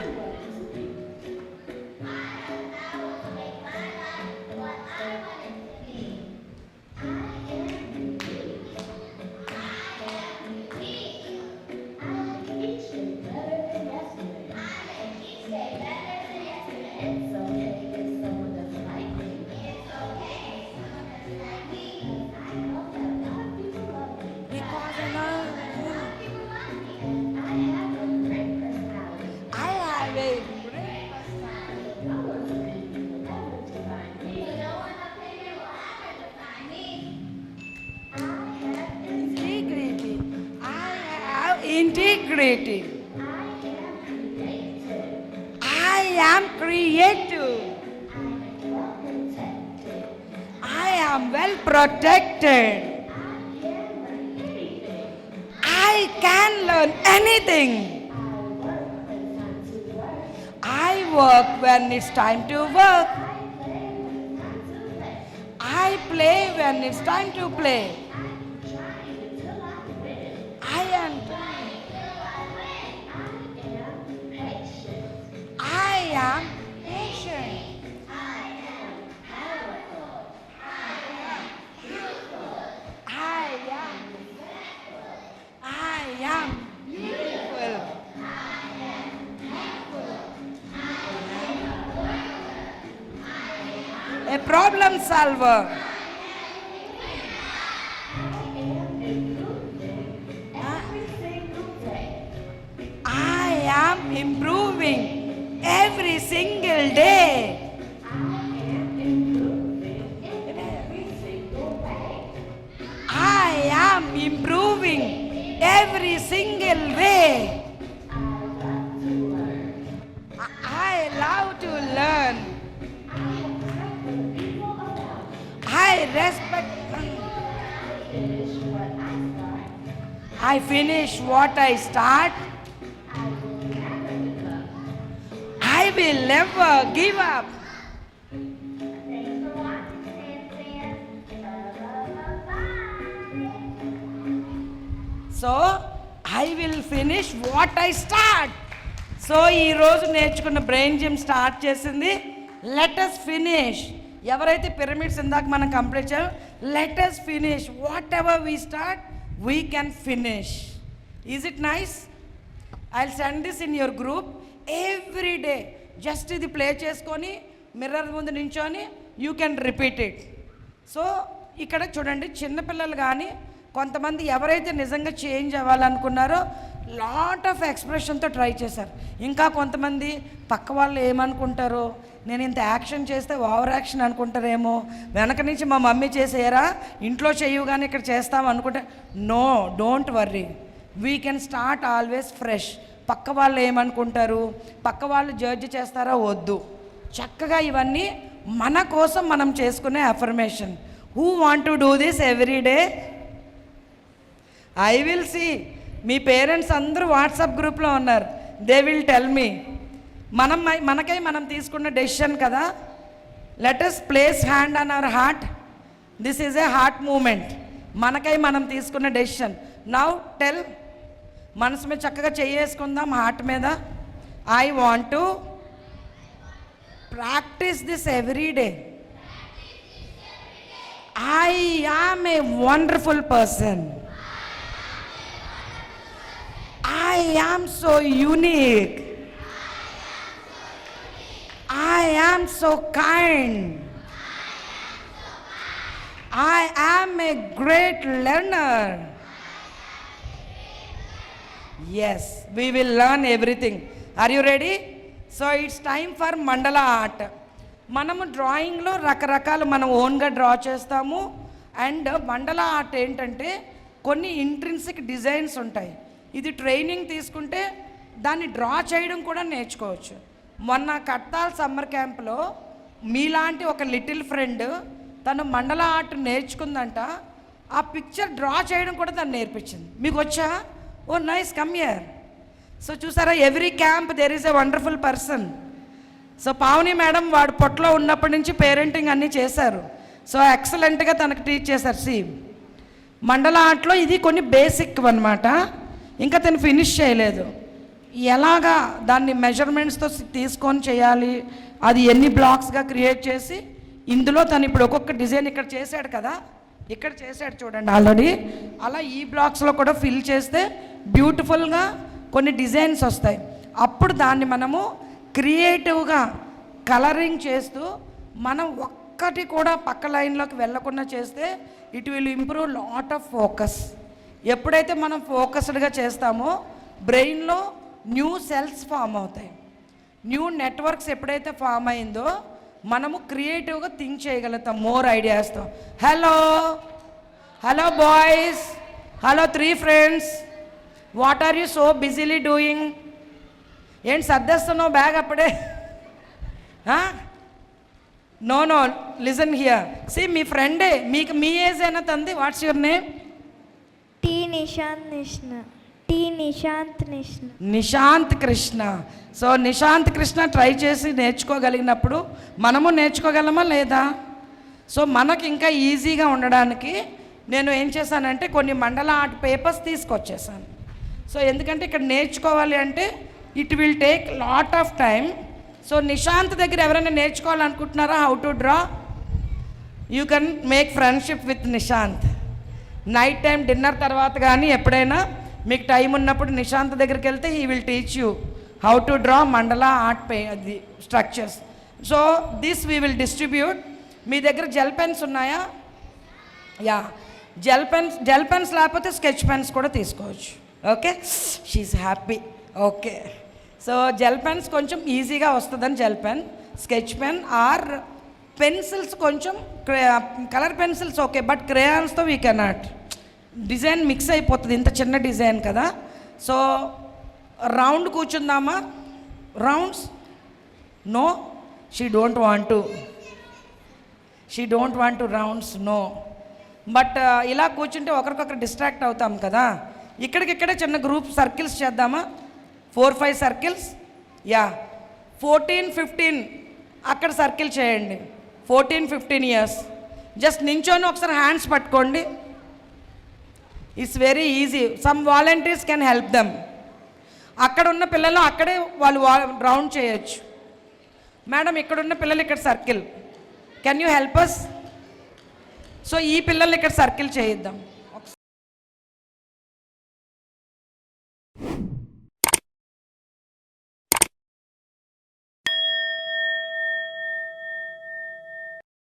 Integrity. I am creative. I am well protected. I can learn anything. I work when it's time to work. I play when it's time to play. I am patient. I am beautiful. A problem solver. I am improving every single day. I am improving every single way. I love to learn. I respect. I finish what I start. I will never give up. So, I will finish what I start. So ఈరోజు నేర్చుకున్న brain gym start చేసింది let us finish. ఎవరైతే pyramids ఇందాక మనం complete చేయాలి, let us finish. Whatever we start we can finish. Is it nice? I send this in your group every day. Just ఇది play చేసుకొని mirror ముందు నించొని you can repeat it. So ఇక్కడ చూడండి, చిన్నపిల్లలు కానీ కొంతమంది ఎవరైతే నిజంగా చేంజ్ అవ్వాలనుకున్నారో లాట్ ఆఫ్ ఎక్స్ప్రెషన్తో ట్రై చేశారు. ఇంకా కొంతమంది పక్క వాళ్ళు ఏమనుకుంటారో, నేను ఇంత యాక్షన్ చేస్తే ఓవర్ యాక్షన్ అనుకుంటారేమో, వెనక నుంచి మా మమ్మీ చేసేయరా, ఇంట్లో చెయ్యు కానీ ఇక్కడ చేస్తాం అనుకుంటే, no, don't worry, we can start always fresh. పక్క వాళ్ళు ఏమనుకుంటారు, పక్క వాళ్ళు జడ్జ్ చేస్తారా, వద్దు. చక్కగా ఇవన్నీ మన కోసం మనం చేసుకునే affirmation. Who want to do this every day? I will see. మీ పేరెంట్స్ అందరూ వాట్సాప్ గ్రూప్లో ఉన్నారు. They will tell me. మనకై మనం తీసుకున్న డెసిషన్ కదా. Let us place hand on our heart. This is a heart moment. మనకై మనం తీసుకున్న డెసిషన్. Now tell. మనసు మీద చక్కగా చేసుకుందాం హార్ట్ మీద. I want to practice this every day. I am a wonderful person. I am so unique. I am so kind. I am a great learner. Yes, we will learn everything. Are you ready? So it's time for mandala art. మనము డ్రాయింగ్లో రకరకాలు మనం ఓన్గా draw చేస్తాము. And మండల art ఏంటంటే కొన్ని intrinsic designs ఉంటాయి. ఇది ట్రైనింగ్ తీసుకుంటే దాన్ని డ్రా చేయడం కూడా నేర్చుకోవచ్చు. మొన్న కట్టాల్ సమ్మర్ క్యాంప్లో మీలాంటి ఒక లిటిల్ ఫ్రెండ్ తను మండల ఆర్ట్ నేర్చుకుందంట. ఆ పిక్చర్ డ్రా చేయడం కూడా తను నేర్పించింది. మీకు వచ్చా? Oh nice, come here. So చూసారా, every camp there is a wonderful person. So Pavani madam వాడు పొట్టలో ఉన్నప్పటి నుంచి పేరెంటింగ్ అన్నీ చేశారు. సో ఎక్సలెంట్గా తనకు టీచ్ చేశారు. మండల ఆర్ట్లో ఇది కొన్ని బేసిక్ అన్నమాట. ఇంకా తను ఫినిష్ చేయలేదు. ఎలాగా దాన్ని మెజర్మెంట్స్తో తీసుకొని చేయాలి, అది ఎన్ని బ్లాక్స్గా క్రియేట్ చేసి ఇందులో తను ఇప్పుడు ఒక్కొక్క డిజైన్ ఇక్కడ చేశాడు కదా, ఇక్కడ చేశాడు చూడండి ఆల్రెడీ. అలా ఈ బ్లాక్స్లో కూడా ఫిల్ చేస్తే బ్యూటిఫుల్గా కొన్ని డిజైన్స్ వస్తాయి. అప్పుడు దాన్ని మనము క్రియేటివ్గా కలరింగ్ చేస్తూ మనం ఒక్కటి కూడా పక్క లైన్లోకి వెళ్ళకుండా చేస్తే it will improve lot of focus. ఎప్పుడైతే మనం ఫోకస్డ్గా చేస్తామో బ్రెయిన్లో న్యూ సెల్స్ ఫామ్ అవుతాయి. న్యూ నెట్వర్క్స్ ఎప్పుడైతే ఫామ్ అయిందో మనము క్రియేటివ్గా థింక్ చేయగలుగుతాం, మోర్ ఐడియాస్తో. Hello boys, hello 3 friends, what are you so busily doing? ఏంటి సర్దేస్తున్నావు బ్యాగ్ అప్పుడే? No no, listen here. See, మీ ఫ్రెండే, మీకు మీ ఏజ్ అయినా తంది. What's your name? Nishant Krishna. So Nishant Krishna try చేసి నేర్చుకోగలిగినప్పుడు మనము నేర్చుకోగలమా లేదా? సో మనకి ఇంకా ఈజీగా ఉండడానికి నేను ఏం చేశానంటే కొన్ని మండల ఆర్ట్ పేపర్స్ తీసుకొచ్చేసాను. సో ఎందుకంటే ఇక్కడ నేర్చుకోవాలి అంటే it will take lot of time. So Nishant దగ్గర ఎవరైనా నేర్చుకోవాలనుకుంటున్నారా how to draw? You can make friendship with Nishant. Night time dinner తర్వాత కానీ ఎప్పుడైనా మీకు టైం ఉన్నప్పుడు నిశాంత్ దగ్గరికి వెళ్తే he will teach you how to draw mandala art అది structures. So this we will distribute. మీ దగ్గర జెల్ పెన్స్ ఉన్నాయా? యా, జెల్ పెన్స్ లేకపోతే స్కెచ్ పెన్స్ కూడా తీసుకోవచ్చు. Okay, she's happy. Okay, so gel pens కొంచెం ఈజీగా వస్తుందని gel pen, sketch pen or pencils కొంచెం కలర్ పెన్సిల్స్ ఓకే, బట్ క్రేయాన్స్తో వీ కెనాట్. డిజైన్ మిక్స్ అయిపోతుంది, ఇంత చిన్న డిజైన్ కదా. సో రౌండ్ కూర్చుందామా? Rounds? No, she don't want to rounds, no. But ఇలా కూర్చుంటే ఒకరికొకరు డిస్ట్రాక్ట్ అవుతాం కదా. ఇక్కడికిక్కడే చిన్న గ్రూప్ సర్కిల్స్ చేద్దామా? 4-5 సర్కిల్స్. యా, 14-15 అక్కడ సర్కిల్ చేయండి. 14-15 ఇయర్స్. జస్ట్ నించొని ఒకసారి హ్యాండ్స్ పట్టుకోండి. It's very easy. Some volunteers can help them. అక్కడ ఉన్న పిల్లలు అక్కడే వాళ్ళు రౌండ్ చేయొచ్చు. మేడం ఇక్కడున్న పిల్లలు ఇక్కడ circle, can you help us? So ఈ పిల్లలు ఇక్కడ సర్కిల్ చేయిద్దాం.